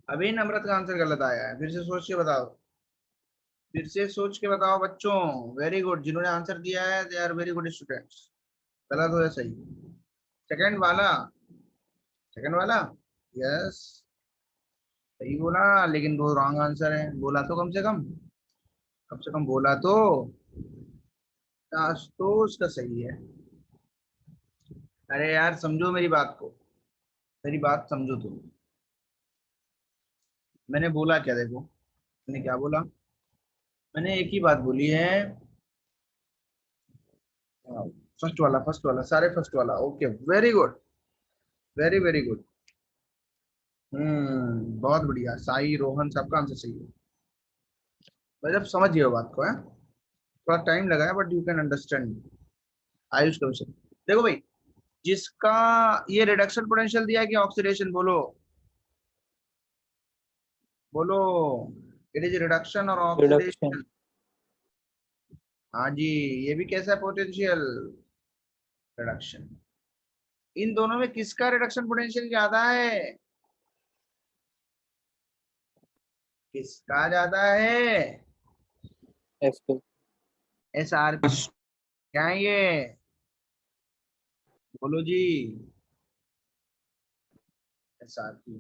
अभी नम्रत का आंसर गलत आया है, फिर से सोच के बताओ, फिर से सोच के बताओ बच्चों। वेरी गुड, जिन्होंने आंसर दिया है they are very good students. गलत हो या सही? सेकंड वाला, सेकंड वाला, यस सही बोला, लेकिन वो रॉन्ग आंसर है। बोला तो कम से कम बोला तो। आशुतोष का सही है। अरे यार समझो मेरी बात को, मेरी बात समझो तुम। मैंने बोला क्या, देखो मैंने क्या बोला, मैंने एक ही बात बोली है। फर्स्ट वाला, फर्स्ट वाला, सारे फर्स्ट वाला, okay very good, very very good. बहुत बढ़िया, साई रोहन सबका आंसर सही है। भाई जब समझ गए हो बात को है, थोड़ा टाइम लगा है but you can understand. Ayush का विषय देखो भाई, जिसका ये रिडक्शन पोटेंशियल दिया है कि ऑक्सीडेशन, बोलो बोलो। इट इज रिडक्शन और रिडक्शन। ऑक्सीडेशन। हाँ जी, ये भी कैसा पोटेंशियल? रिडक्शन। इन दोनों में किसका रिडक्शन पोटेंशियल ज्यादा है? किसका ज्यादा है? एसपी। S R P. क्या है ये, बोलो जी। S R P.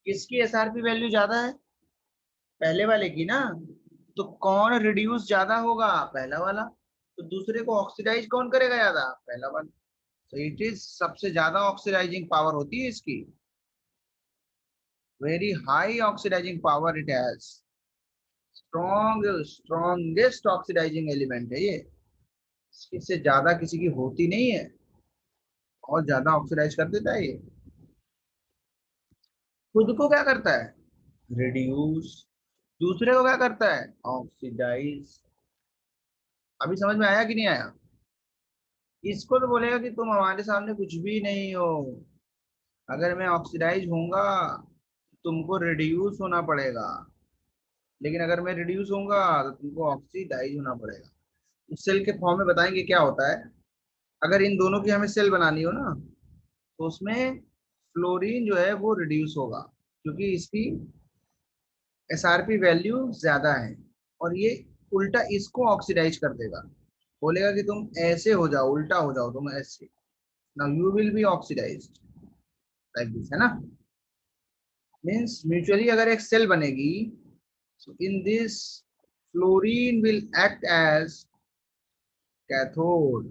किसकी एस आर पी वैल्यू ज्यादा है? पहले वाले की ना। तो कौन रिड्यूस ज्यादा होगा? पहला वाला। तो दूसरे को ऑक्सीडाइज कौन करेगा ज्यादा? पहला वाला। तो इट इज सबसे ज्यादा ऑक्सीडाइजिंग पावर होती है इसकी, very high oxidizing power it has. Strongest oxidizing element है ये, इससे ज्यादा किसी की होती नहीं है, और ज्यादा ऑक्सीडाइज कर देता है ये। खुद को क्या करता है? रिड्यूस। दूसरे को क्या करता है? ऑक्सीडाइज। अभी समझ में आया कि नहीं आया? इसको तो बोलेगा कि तुम हमारे सामने कुछ भी नहीं हो, अगर मैं ऑक्सीडाइज होऊंगा तुमको रिड्यूस होना पड़ेगा, लेकिन अगर मैं रिड्यूस होऊंगा तो तुमको ऑक्सीडाइज होना पड़ेगा। उस सेल के फॉर्म में बताएंगे क्या होता है। अगर इन दोनों की हमें सेल बनानी हो ना, तो उसमें फ्लोरीन जो है वो रिड्यूस होगा, क्योंकि इसकी एसआरपी वैल्यू ज्यादा है, और ये उल्टा इसको ऑक्सीडाइज कर देगा। बोलेगा कि तुम ऐसे हो जाओ, उल्टा हो जाओ तुम ऐसे, now you will be oxidized, like this, है ना। मीन्स म्यूचुअली अगर एक सेल बनेगी, so in this fluorine will act as cathode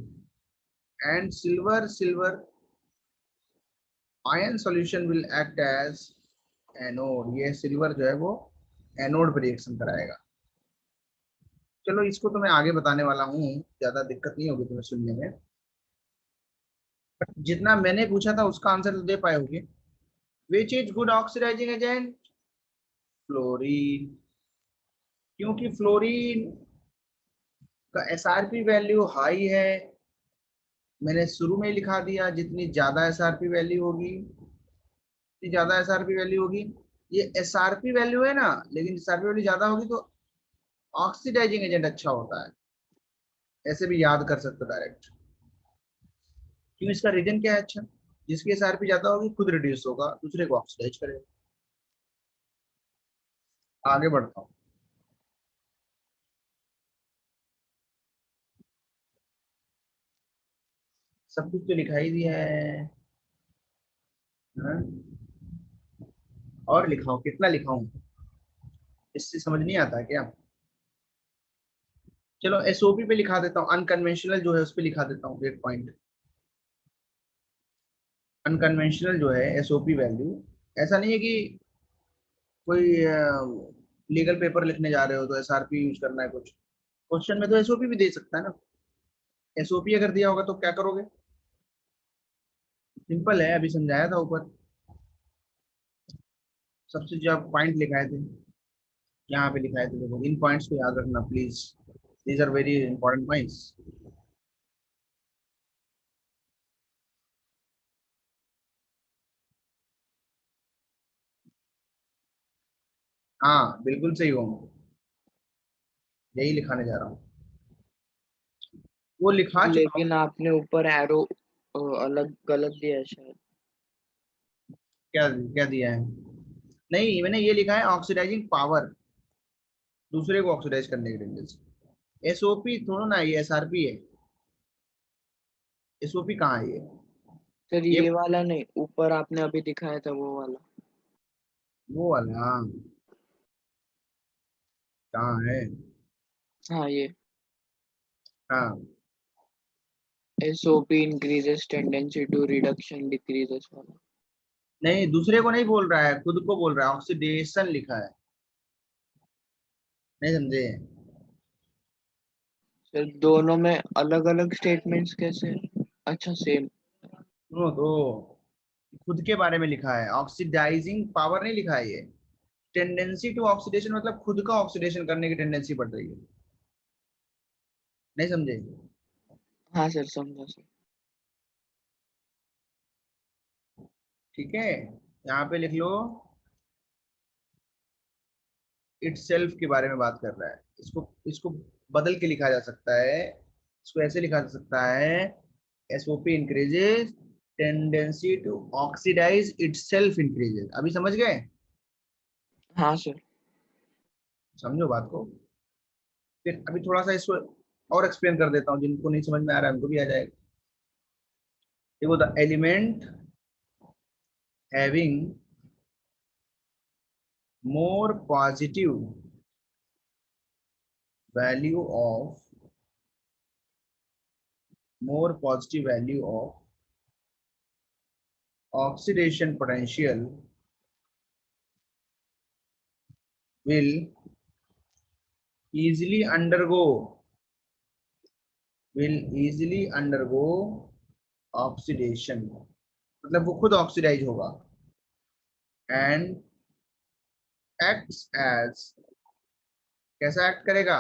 and silver ion solution will act as anode. ये सिल्वर जो है वो एनोड पर रिएक्शन कराएगा। चलो इसको तो मैं आगे बताने वाला हूँ, ज्यादा दिक्कत नहीं होगी तुम्हें सुनने में। बट जितना मैंने पूछा था उसका आंसर तो दे पाए होगे। Which is good oxidizing agent? Fluorine. क्योंकि फ्लोरीन का एसआरपी वैल्यू हाई है। मैंने शुरू में ही लिखा दिया, जितनी ज्यादा एसआरपी वैल्यू होगी, जितनी ज्यादा एसआरपी वैल्यू होगी। ये एसआरपी वैल्यू है ना, लेकिन एसआरपी वैल्यू ज्यादा होगी तो ऑक्सीडाइजिंग एजेंट अच्छा होता है। ऐसे भी याद कर सकते हो डायरेक्ट। क्यों? इसका रीजन क्या है? अच्छा, जिसकी एसआरपी ज्यादा होगी खुद रिड्यूस होगा, दूसरे को ऑक्सीडाइज करेगा। आगे बढ़ता हूँ। सब कुछ तो लिखा ही दिया है, हाँ? और लिखाऊं? कितना लिखाऊं? इससे समझ नहीं आता क्या? चलो एसओपी पे लिखा देता हूँ, अनकन्वेंशनल जो है उस पे लिखा देता हूँ एक पॉइंट। अनकन्वेंशनल जो है एसओपी वैल्यू, ऐसा नहीं है कि कोई लीगल पेपर लिखने जा रहे हो तो एसआरपी यूज करना है कुछ। क्वेश्चन में तो एसओपी भी दे सकता है ना। एसओपी अगर दिया होगा तो क्या करोगे? सिंपल है, अभी समझाया था ऊपर। सबसे जो पॉइंट लिखाए थे, यहाँ पे लिखाए थे, देखो इन पॉइंट्स को याद रखना please. These are very important points. हाँ बिल्कुल सही हो, यही लिखाने जा रहा हूँ। वो लिखा चुका हूँ। लेकिन आपने ऊपर एरो अलग गलत दिया है शायद। क्या क्या दिया है? नहीं, मैंने ये लिखा है ऑक्सीडाइजिंग पावर, दूसरे को ऑक्सीडाइज करने की टेंडेंसी। एसओपी थोड़ा ना, ये एसआरपी है। एसओपी कहाँ है ये? सर ये ये वाला नहीं, ऊपर आपने अभी दिखाया था वो वाला। वो वाला, हाँ। कहाँ है? हाँ ये हाँ, SOP increases tendency to reduction decreases वाला। नहीं दूसरे को नहीं बोल रहा है, खुद को बोल रहा है। ऑक्सीडेशन लिखा है, नहीं समझे? सर दोनों में अलग अलग स्टेटमेंट्स कैसे? अच्छा सेम। सुनो तो, खुद के बारे में लिखा है, ऑक्सीडाइजिंग पावर नहीं लिखा है ये। टेंडेंसी टू ऑक्सीडेशन मतलब खुद का ऑक्सीडेशन करने की टेंडेंसी बढ़ रही है, नहीं समझे? हाँ सर समझा सर। ठीक है, यहाँ पे लिख लो। इटसेल्फ के बारे में बात कर रहा है। इसको इसको बदल के लिखा जा सकता है। इसको ऐसे लिखा जा सकता है, SOP increases, tendency to oxidize itself increases. अभी समझ गए? हाँ सर। समझो बात को। फिर अभी थोड़ा सा इसको और एक्सप्लेन कर देता हूँ, जिनको नहीं समझ में आ रहा है उनको भी आ जाएगा। देखो, the element having more positive value of more positive value of oxidation potential will easily undergo will easily undergo oxidation, मतलब वो खुद ऑक्सीडाइज होगा। एंड acts as, कैसा एक्ट करेगा?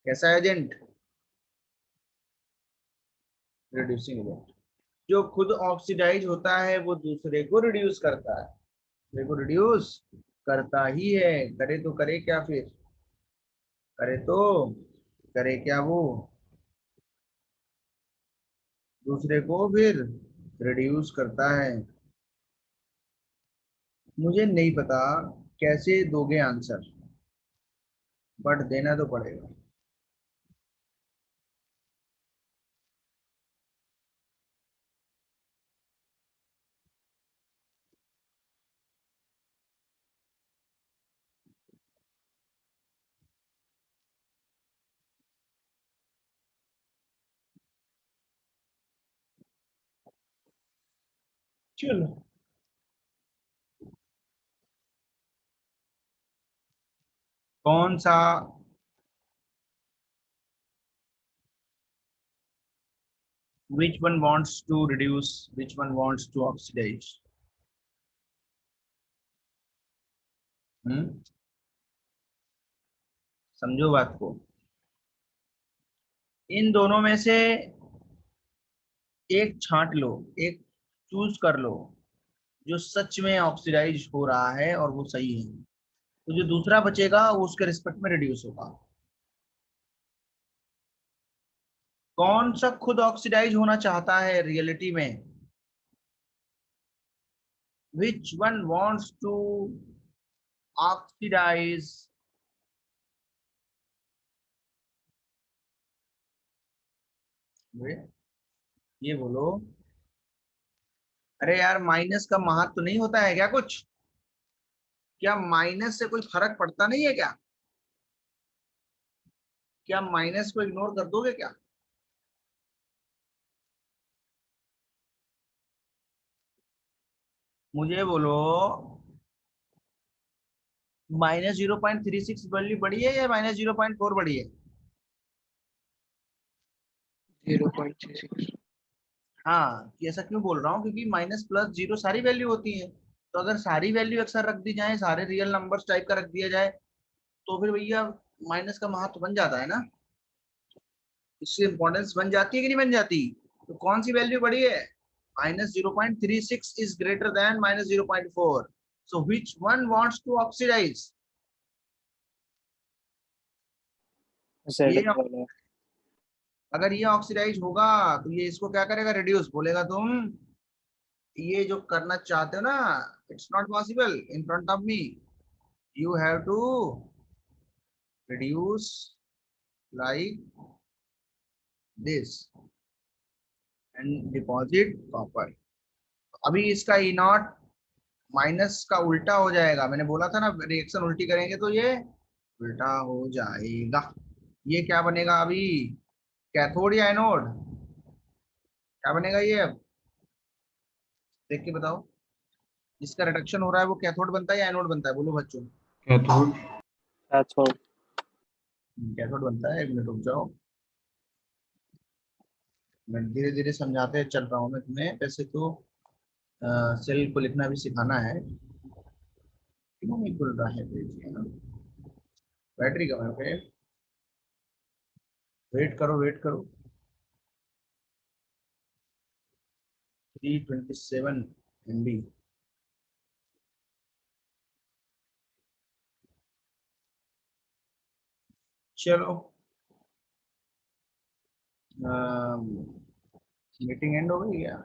कैसा एजेंट? Reducing agent. जो खुद ऑक्सीडाइज होता है वो दूसरे को रिड्यूस करता है, दूसरे को रिड्यूस करता ही है। करे तो करे क्या फिर? करे तो करे क्या वो? दूसरे को फिर रिड्यूस करता है। मुझे नहीं पता कैसे दोगे आंसर, बट देना तो पड़ेगा। चलो कौन सा which one wants to reduce, which one wants to oxidize? समझो बात को। इन दोनों में से एक छांट लो, एक चूज कर लो जो सच में ऑक्सीडाइज हो रहा है और वो सही है, तो जो दूसरा बचेगा वो उसके रिस्पेक्ट में रिड्यूस होगा। कौन सा खुद ऑक्सीडाइज होना चाहता है रियलिटी में? Which one wants to oxidize? ये बोलो। अरे यार माइनस का महत्व तो नहीं होता है क्या कुछ? क्या माइनस से कोई फर्क पड़ता नहीं है क्या? क्या माइनस को इग्नोर कर दोगे क्या? मुझे बोलो, -0.36 वैल्यू बड़ी है या -0.4 बड़ी है? 0.36। हाँ, कि ऐसा क्यों बोल रहा हूँ, क्योंकि माइनस प्लस जीरो सारी वैल्यू होती है। तो अगर सारी वैल्यू अक्सर रख दी जाए, सारे रियल नंबर्स टाइप का रख दिया जाए, तो फिर भैया माइनस का महत्व बन जाता है ना, इससे इंपॉर्टेंस बन जाती है कि नहीं बन जाती? तो कौन सी वैल्यू बड़ी है? -0.36 is greater than -0.4, so which one wants to oxidize? Z ये वाला। अगर ये ऑक्सीडाइज होगा तो ये इसको क्या करेगा? रिड्यूस। बोलेगा तुम ये जो करना चाहते हो ना, it's not possible in front of me, you have to reduce like this and deposit copper. अभी इसका ई नॉट माइनस का उल्टा हो जाएगा। मैंने बोला था ना, रिएक्शन उल्टी करेंगे तो ये उल्टा हो जाएगा। ये क्या बनेगा अभी? कैथोड या एनोड? क्या बनेगा ये अब? देख के बताओ। जिसका रिडक्शन हो रहा है वो कैथोड बनता है या एनोड बनता है? बोलो बच्चों। कैथोड। कैथोड। कैथोड बनता है। एक मिनट रुक जाओ, मैं धीरे धीरे समझाते चल रहा हूँ मैं तुम्हें। वैसे तो सेल को लिखना भी सिखाना है। क्यों नहीं खुल रहा है पेज? है ना, बैटरी कम है पे। वेट करो, वेट करो। 327 MB। चलो मीटिंग एंड हो गई क्या?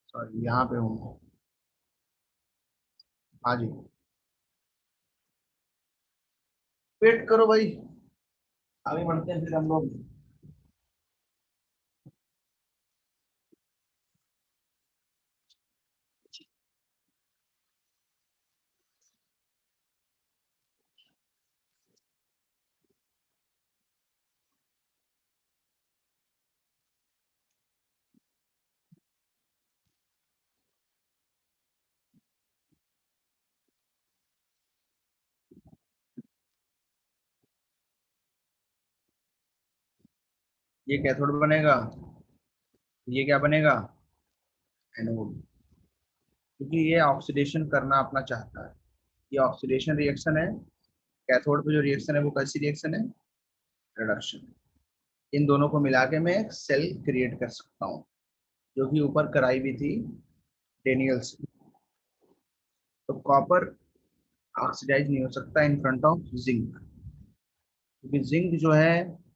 सॉरी, यहाँ पे हूँ। हाँ जी, वेट करो भाई, आगे बढ़ते हैं फिर हम लोग। ये कैथोड बनेगा, ये क्या बनेगा? एनोड। क्योंकि ये ऑक्सीडेशन करना अपना चाहता है। ये ऑक्सीडेशन रिएक्शन है। कैथोड पे जो रिएक्शन है वो कैसी रिएक्शन है? रिडक्शन। इन दोनों को मिला के मैं एक सेल क्रिएट कर सकता हूँ, जो कि ऊपर कराई भी थी डेनियल से। तो कॉपर ऑक्सीडाइज नहीं हो सकता इन फ्रंट ऑफ जिंक, क्योंकि जिंक जो है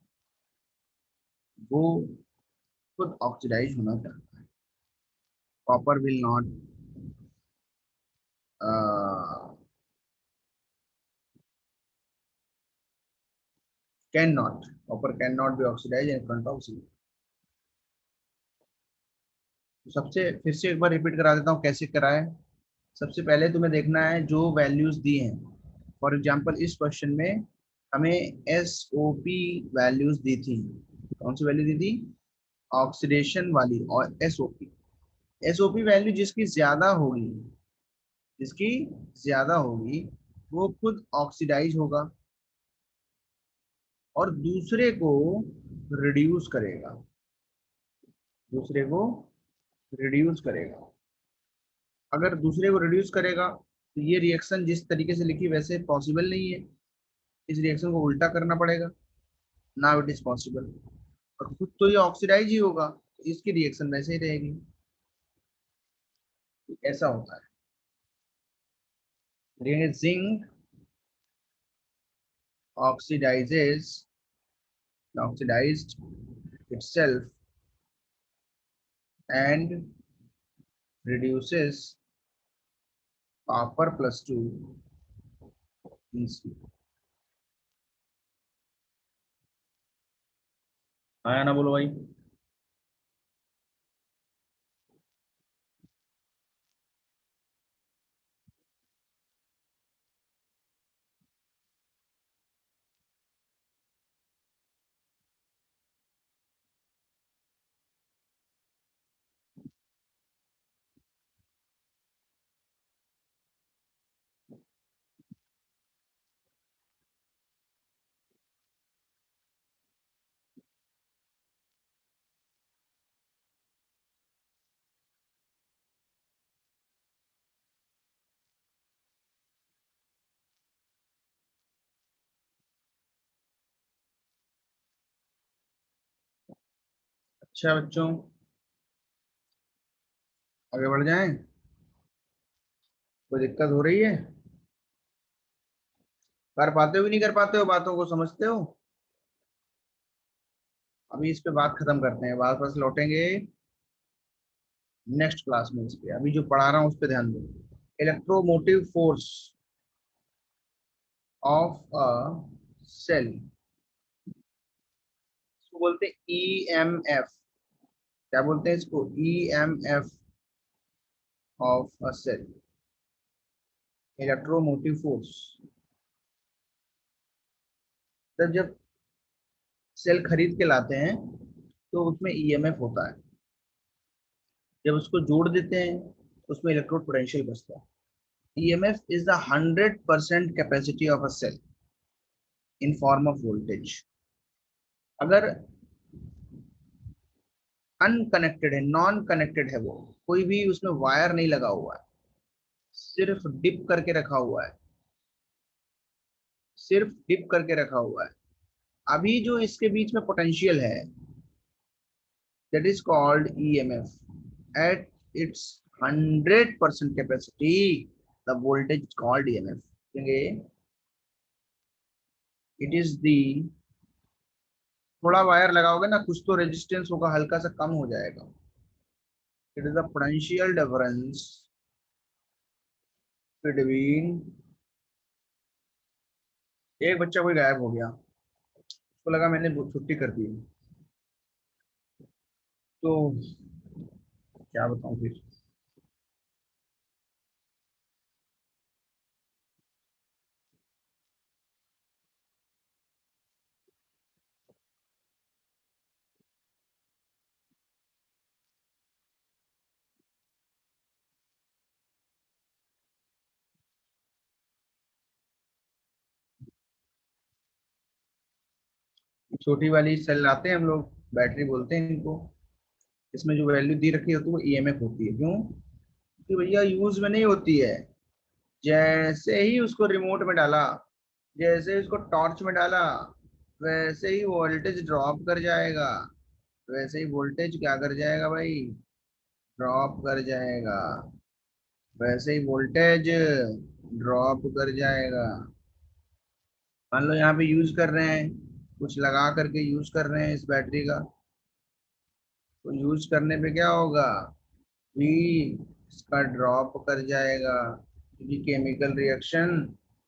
वो खुद ऑक्सीडाइज होना चाहता है। Copper will not can not, copper can not be oxidize in front of zinc. तो सबसे फिर से एक बार रिपीट करा देता हूँ कैसे कराए। सबसे पहले तुम्हें देखना है जो वैल्यूज दी हैं। फॉर एग्जांपल इस क्वेश्चन में हमें SOP वैल्यूज दी थी। कौन सी वैल्यू दी थी? ऑक्सीडेशन वाली और SOP। एसओपी वैल्यू जिसकी ज्यादा होगी, जिसकी ज्यादा होगी वो खुद ऑक्सीडाइज होगा और दूसरे को रिड्यूस करेगा, दूसरे को रिड्यूस करेगा। अगर दूसरे को रिड्यूस करेगा तो ये रिएक्शन जिस तरीके से लिखी वैसे पॉसिबल नहीं है, इस रिएक्शन को उल्टा करना पड़ेगा, नाउ इट इज पॉसिबल। और खुद तो ये ऑक्सीडाइज ही होगा, तो इसकी रिएक्शन वैसे ही रहेगी। तो ऐसा होता है। Zinc oxidises oxidized itself and reduces copper plus 2 Ec। आया ना, बोलो भाई। अच्छा बच्चों, आगे बढ़ जाएं। कोई दिक्कत हो रही है? कर पाते हो कि नहीं कर पाते हो, बातों को समझते हो? अभी इस पे बात खत्म करते हैं, बात बस लौटेंगे नेक्स्ट क्लास में इस पे। अभी जो पढ़ा रहा हूँ उस पे ध्यान दो। Electromotive force of a cell, इसको बोलते हैं ईएमएफ। क्या बोलते हैं इसको? EMF of a cell, electromotive force. तब जब सेल खरीद के लाते हैं तो उसमें ईएमएफ होता है, जब उसको जोड़ देते हैं तो उसमें इलेक्ट्रोड पोटेंशियल बचता है। EMF is the 100% capacity of a cell in form of voltage. अगर अनकनेक्टेड है, नॉन कनेक्टेड है, वो कोई भी उसमें वायर नहीं लगा हुआ है, सिर्फ डिप करके रखा हुआ है, सिर्फ डिप करके रखा हुआ है, अभी जो इसके बीच में पोटेंशियल है that is called EMF at its 100% capacity, the voltage is called EMF। देखेंगे it is the, थोड़ा वायर लगाओगे ना कुछ तो रेजिस्टेंस होगा, हल्का सा कम हो जाएगा। it is the potential difference between, एक बच्चा कोई गायब हो गया, उसको लगा मैंने छुट्टी कर दी, तो क्या बताऊं फिर। छोटी वाली सेल लाते हैं हम लोग, बैटरी बोलते हैं इनको, इसमें जो वैल्यू दी रखी होती है वो ईएमएफ होती है। क्यों? क्योंकि भैया यूज में नहीं होती है। जैसे ही उसको रिमोट में डाला, जैसे ही उसको टॉर्च में डाला, वैसे ही वोल्टेज ड्रॉप कर जाएगा, वैसे ही वोल्टेज क्या कर जाएगा भाई? ड्रॉप कर जाएगा, वैसे ही वोल्टेज ड्रॉप कर जाएगा। मान लो यहाँ पे यूज कर रहे हैं, कुछ लगा करके यूज कर रहे हैं इस बैटरी का, तो यूज करने पे क्या होगा? भी इसका ड्रॉप कर जाएगा, क्योंकि केमिकल रिएक्शन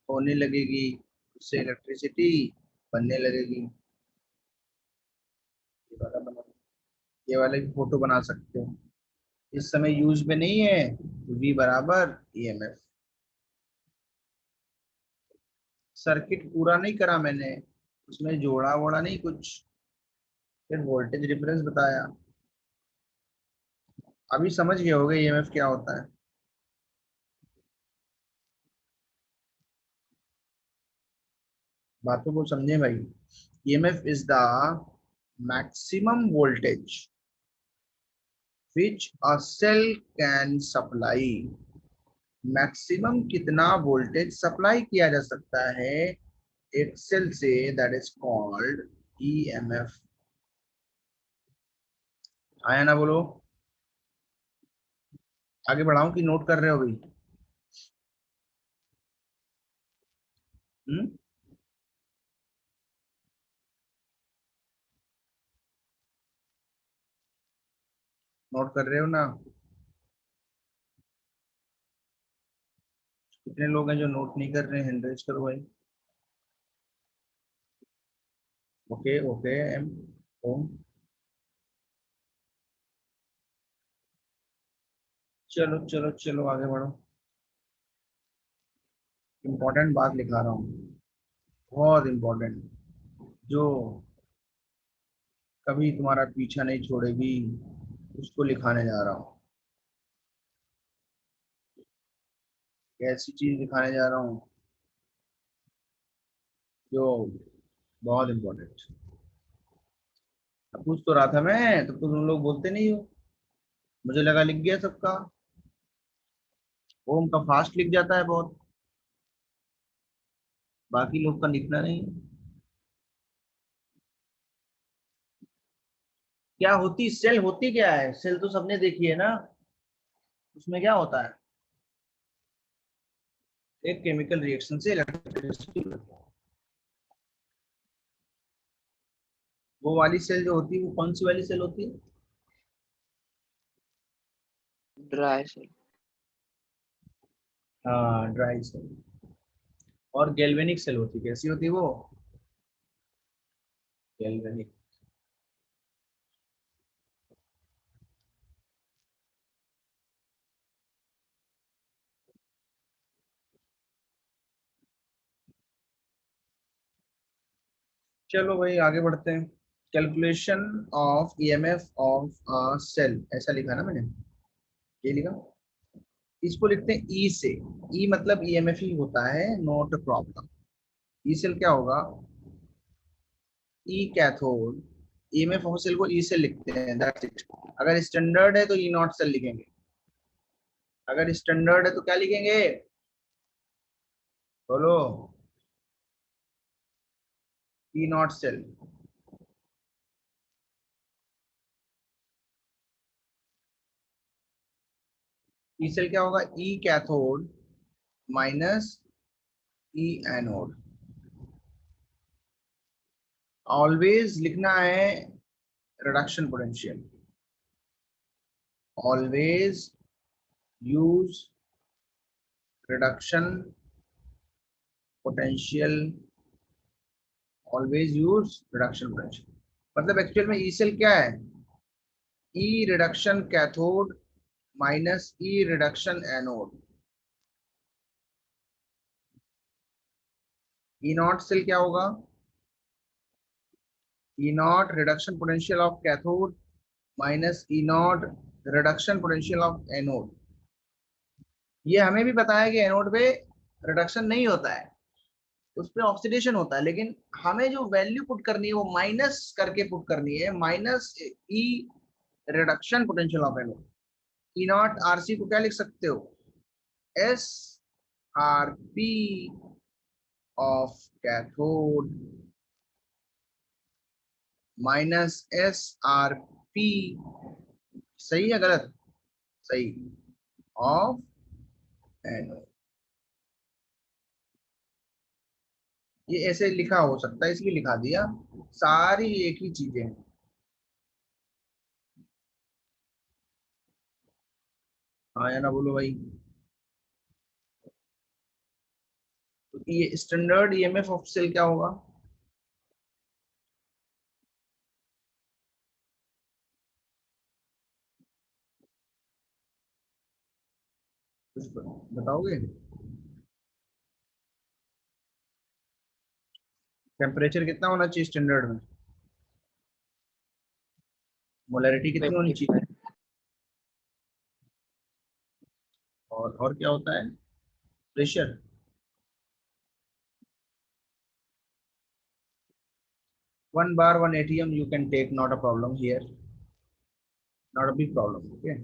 होने लगेगी, उससे इलेक्ट्रिसिटी बनने लगेगी। ये वाला बना, ये वाले की फोटो बना सकते हो। इस समय यूज में नहीं है तो V बराबर EMF। सर्किट पूरा नहीं करा मैंने, उसमें जोड़ा वोड़ा नहीं कुछ, फिर वोल्टेज डिफरेंस बताया। अभी समझ गए होगे ईएमएफ क्या होता है? बातों को समझे भाई। EMF is the maximum voltage which a cell can supply. Maximum कितना वोल्टेज सप्लाई किया जा सकता है एक सेल से, दैट इज कॉल्ड ईएमएफ। आया ना बोलो? आगे बढ़ाऊं कि नोट कर रहे हो भाई? हम्म, नोट कर रहे हो ना? कितने लोग हैं जो नोट नहीं कर रहे हैं? हैंड रेज करो भाई। ओके ओके एम ओम। चलो चलो चलो आगे बढ़ो। इम्पोर्टेंट बात लिखा रहा हूँ, बहुत इम्पोर्टेंट, जो कभी तुम्हारा पीछा नहीं छोड़ेगी, उसको लिखाने जा रहा हूँ। ऐसी चीज दिखाने जा रहा हूँ जो बहुत इम्पोर्टेंट। अब पूछ तो रहा था मैं, तब तो तुम लोग बोलते नहीं हो। मुझे लगा लिख गया सबका। ओम का फास्ट लिख जाता है बहुत, बाकी लोग का लिखना नहीं। क्या होती सेल, होती क्या है सेल? तो सबने देखी है ना। उसमें क्या होता है? एक केमिकल रिएक्शन से इलेक्ट्रिसिटी। वो वाली सेल जो होती है, वो कौन सी वाली सेल होती है? Dry cell. हाँ, ड्राई सेल। और गैल्वेनिक सेल होती है, कैसी होती है वो? गैल्वेनिक। चलो भाई आगे बढ़ते हैं। Calculation of EMF of a cell, ऐसा लिखा ना मैंने, ये लिखा। इसको लिखते हैं ई से। ई मतलब ईएमएफ ही होता है, नॉट प्रॉब्लम। ई सेल क्या होगा? E cathode. EMF of cell को ई से लिखते हैं, दैट्स इट। अगर स्टैंडर्ड है तो ई नॉट सेल लिखेंगे। अगर स्टैंडर्ड है तो क्या लिखेंगे? बोलो। E naught cell. E cell क्या होगा? E cathode minus E anode. Always लिखना है reduction potential. Always use reduction potential. Always use reduction potential. मतलब एक्चुअल में ई सेल क्या है? E reduction cathode minus E reduction anode. E naught cell क्या होगा? E naught reduction potential of cathode minus E naught reduction potential of anode. ये हमें भी पता है कि एनोड पे रिडक्शन नहीं होता है, उस पे ऑक्सीडेशन होता है, लेकिन हमें जो वैल्यू पुट करनी है वो माइनस करके पुट करनी है, minus E reduction potential of anode. E not RC को क्या लिख सकते हो? S R P of cathode minus S R P, सही है गलत? सही, ऑफ एनोड। ये ऐसे लिखा हो सकता है, इसलिए लिखा दिया। सारी एक ही चीजें हैं। हाँ या ना बोलो भाई? तो ये स्टैंडर्ड ईएमएफ ऑफ सेल क्या होगा? कुछ बताओगे? टेम्परेचर कितना होना चाहिए स्टैंडर्ड में? मोलैरिटी कितनी होनी चाहिए? 25। और क्या होता है? Pressure. 1 bar 1 ATM you can take, not a problem here, not a big problem. Okay.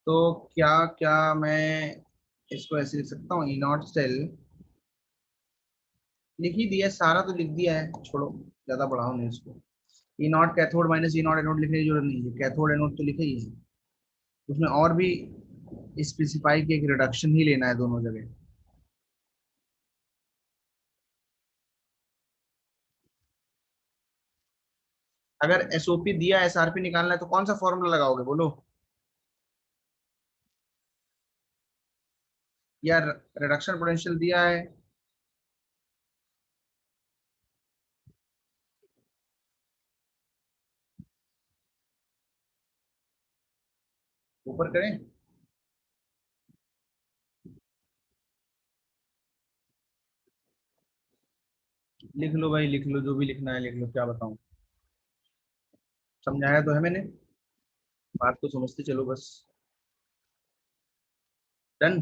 तो क्या क्या मैं इसको ऐसे लिख सकता हूँ, ई नॉट सेल, लिख ही दिया सारा, तो लिख दिया है, छोड़ो ज्यादा बढ़ाओ नहीं इसको। E naught cathode minus E naught anode लिखने की जरूरत नहीं है, कैथोड एनोड तो लिखे ही है, उसमें और भी स्पेसिफाई की एक रिडक्शन ही लेना है दोनों जगह। अगर एसओपी दिया, एसआरपी निकालना है, तो कौन सा फॉर्मूला लगाओगे बोलो? या रिडक्शन पोटेंशियल दिया है, ऊपर करें? लिख लो भाई, लिख लो, जो भी लिखना है लिख लो, क्या बताऊं। समझाया तो है मैंने, बात को समझते चलो बस। डन।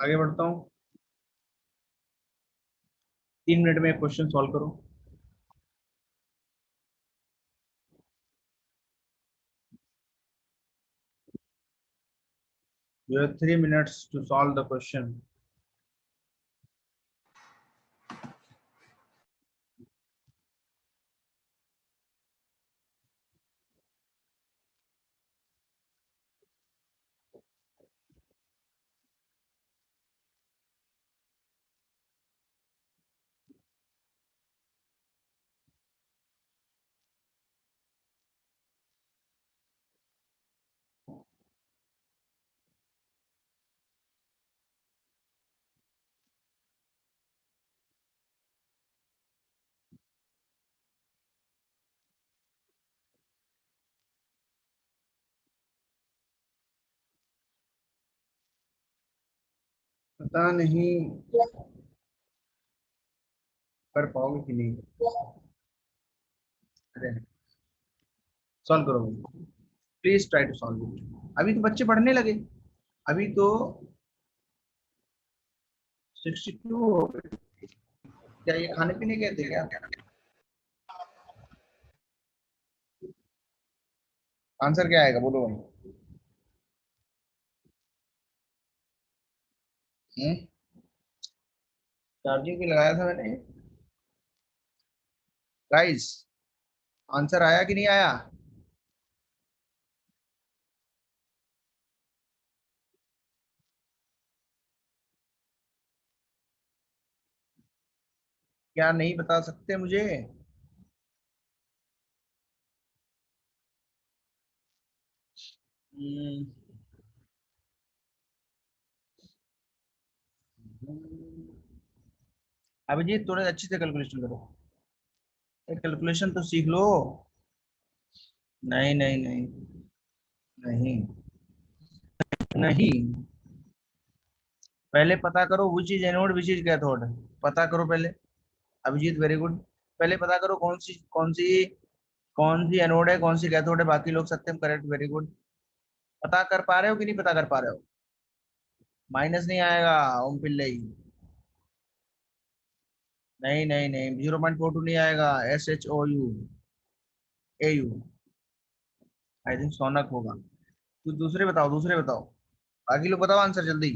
आगे बढ़ता हूँ। 3 मिनट में एक क्वेश्चन सॉल्व करो। You have 3 minutes to solve the question. पता नहीं कर पाओगे कि नहीं। अरे सॉल्व करो, please try to solve it. अभी तो बच्चे पढ़ने लगे, अभी तो 62 हो गए। क्या ये खाने पीने गए थे क्या? आंसर क्या आएगा बोलो भाई। चार्जिंग भी लगाया था मैंने। गाइस, आंसर आया कि नहीं आया? क्या नहीं बता सकते मुझे? हम्म, अभिजीत थोड़े अच्छे से कैलकुलेशन करो, एक कैलकुलेशन तो सीख लो। नहीं नहीं नहीं नहीं नहीं, पहले पता करो which is anode which is cathode, पता करो पहले। Abhijit very good. पहले पता करो कौन सी एनोड है, कौन सी कैथोड है, बाकी लोग सत्यम करेक्ट, वेरी गुड। पता कर पा रहे हो कि नहीं पता कर पा रहे हो? माइनस नहीं आएगा ओम पिल्लई, नहीं नहीं नहीं, 0.42 नहीं आएगा, SHOU AU, I think Shaunak होगा। कुछ दूसरे बताओ, दूसरे बताओ, बाकी लोग बताओ आंसर जल्दी।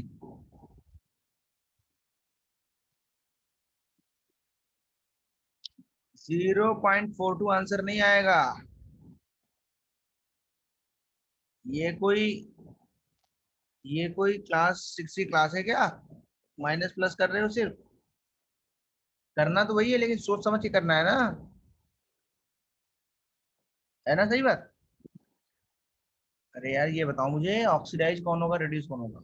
0.42 आंसर नहीं आएगा। ये कोई ये कोई क्लास 6 की क्लास है क्या? माइनस प्लस कर रहे हो सिर्फ? करना तो वही है, लेकिन सोच समझ के करना है ना, है ना? सही बात। अरे यार ये बताओ मुझे, ऑक्सीडाइज कौन होगा, रिड्यूस कौन होगा?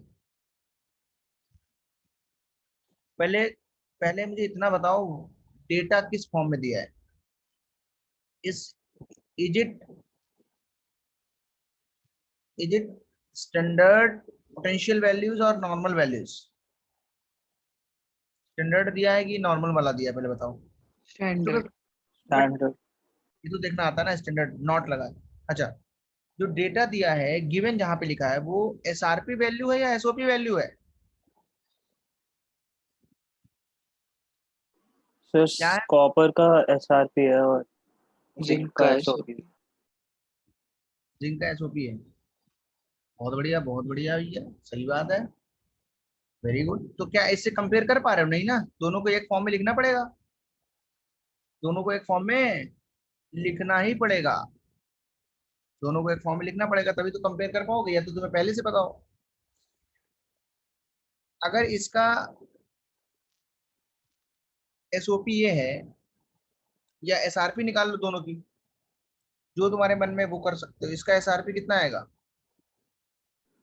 पहले पहले मुझे इतना बताओ, डेटा किस फॉर्म में दिया है? इस is it standard potential values और नॉर्मल वैल्यूज? स्टैंडर्ड दिया है कि नॉर्मल वाला दिया है, पहले बताओ। स्टैंडर्ड। But standard. ये तो देखना आता है ना, स्टैंडर्ड नॉट लगा है। अच्छा, जो डेटा दिया है गिवन जहां पे लिखा है, वो SRP वैल्यू है या SOP वैल्यू है? सर क्या है? कॉपर का SRP है और जिंक जिंक का का SOP। एसओपी। जिंक का SOP है। बहुत बढ़िया भैया, सही बात है, वेरी गुड। तो क्या इससे कंपेयर कर पा रहे हो? नहीं ना, दोनों को एक फॉर्म में लिखना पड़ेगा, दोनों को एक फॉर्म में लिखना ही पड़ेगा, दोनों को एक फॉर्म में लिखना पड़ेगा, तभी तो कंपेयर कर पाओगे, या तो तुम्हें पहले से पता हो। अगर इसका SOP ये है, या SRP निकाल लो दोनों की, जो तुम्हारे मन में वो कर सकते हो। इसका SRP कितना आएगा?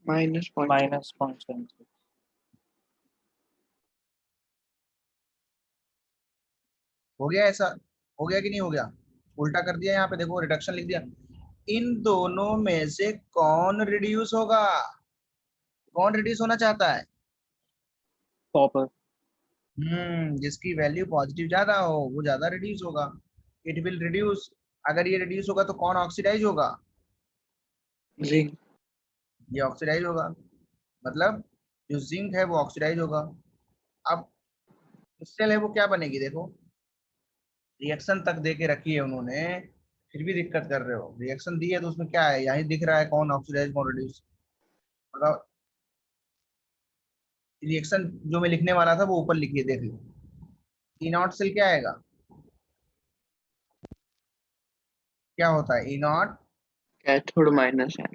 -0.7। -0.7। हो गया ऐसा? हो गया कि नहीं हो गया? उल्टा कर दिया, यहाँ पे देखो रिडक्शन लिख दिया। इन दोनों में से कौन रिड्यूस होगा? कौन रिड्यूस होना चाहता है? कॉपर। जिसकी वैल्यू पॉजिटिव ज्यादा हो वो ज्यादा रिड्यूस होगा, इट विल रिड्यूस। अगर ये रिड्यूस होगा तो कौन ऑक्सीडाइज होगा? जिंक। ये ऑक्सीडाइज होगा, मतलब जो जिंक है वो ऑक्सीडाइज होगा। अब क्रिस्टल है वो क्या बनेगी देखो, रिएक्शन तक दे के रखी है उन्होंने, फिर भी दिक्कत कर रहे हो। रिएक्शन दी है तो उसमें क्या है, यही दिख रहा है कौन ऑक्सीडाइज कौन रिड्यूस। मतलब रिएक्शन जो मैं लिखने वाला था वो ऊपर लिखिए, देख लो। ई नॉट सेल क्या आएगा? क्या होता है ई नॉट? कैथोड माइनस है।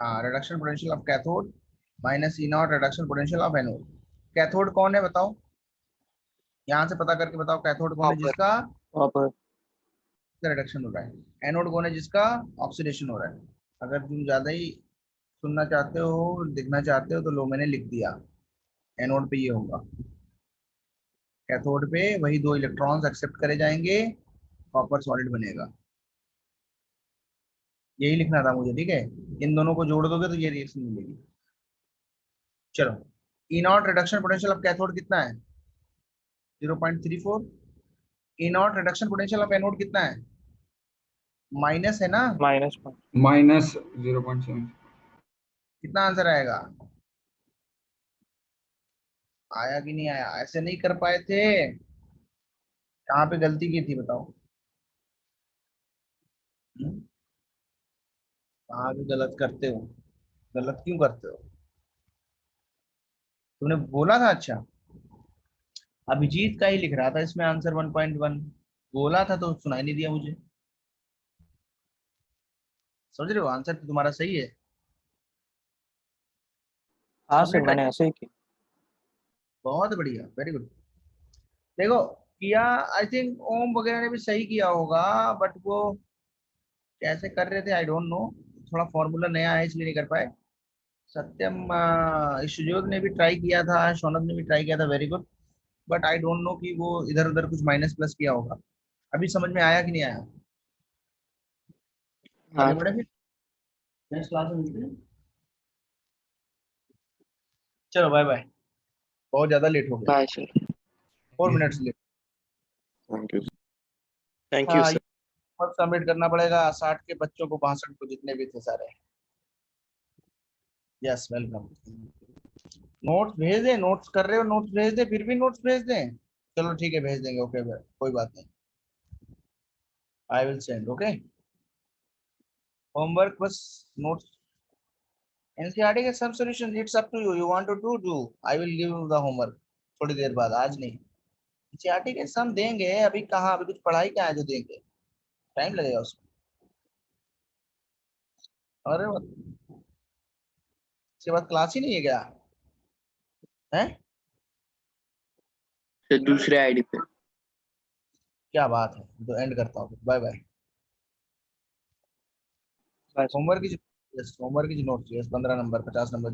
हाँ, reduction potential of cathode minus E naught reduction potential of anode. Cathode कौन है बताओ, यहाँ से पता करके बताओ, कैथोड कौन है कॉपर। जिसका कॉपर। रिडक्शन हो रहा है, एनोड कौन है जिसका ऑक्सीडेशन हो रहा है। अगर तुम ज्यादा ही सुनना चाहते हो, दिखना चाहते हो, तो लो मैंने लिख दिया, एनोड पे ये होगा, कैथोड पे वही दो इलेक्ट्रॉन्स एक्सेप्ट करे जाएंगे, कॉपर सॉलिड बनेगा। यही लिखना था मुझे, ठीक है। इन दोनों को जोड़ दोगे तो ये रिएक्शन मिलेगी। चलो, E naught reduction potential of cathode कितना है? 0.34। E naught reduction potential of anode कितना है? माइनस है ना? -0.5। -0.7। कितना आंसर आएगा? आया कि नहीं आया? ऐसे नहीं कर पाए थे? कहाँ पे गलती की थी बताओ? हम्म? कहाँ पे गलत करते हो? गलत क्यों करते हो? तुमने बोला था। अच्छा, अभिजीत का ही लिख रहा था इसमें आंसर 1.1, बोला था तो सुनाई नहीं दिया मुझे। समझ रहे हो, आंसर तो तुम्हारा सही है। हाँ सर सबमिट मैंने ऐसे ही की। बहुत बढ़िया, वेरी गुड। देखो, किया, आई थिंक ओम वगैरह ने भी सही किया होगा, बट वो कैसे कर रहे थे आई डोंट नो, थोड़ा फॉर्मूला नया है इसलिए नहीं कर पाए। सत्यम, शुभज्योत ने भी ट्राई किया था, शौनक ने भी ट्राई किया था, very good. But I don't know कि वो इधर उधर कुछ माइनस प्लस किया होगा। अभी समझ में आया कि नहीं आया? हाँ आगे बढ़े फिर, नेक्स्ट क्लास में मिलते हैं। चलो बाय बाय, बहुत ज्यादा लेट हो गया, bye sir. 4 minutes late. Thank you. Thank you हाँ, ये सर। सबमिट करना पड़ेगा 60 के बच्चों को, 62 को, जितने भी थे सारे। Yes welcome. नोट्स भेज दे, नोट्स कर रहे हो, नोट्स भेज दे, फिर भी नोट्स भेज दें। चलो ठीक है, भेज देंगे। ओके, कोई बात नहीं। I will send. Okay, homework बस, नोट्स। एनसीईआरटी के सब solution it's up to you, you want to do, I will give you the homework थोड़ी देर बाद, आज नहीं। एनसीईआरटी के सम देंगे, अभी कहाँ, अभी कुछ पढ़ाई क्या है जो देंगे, टाइम लगेगा उसमें। अरे इसके बाद क्लास ही नहीं है क्या? है सर दूसरे आईडी पे। क्या बात है, तो एंड करता हूँ, बाय बाय। बाय। होमवर्क की, होमवर्क की नोट चाहिए 15 नंबर 50 नंबर।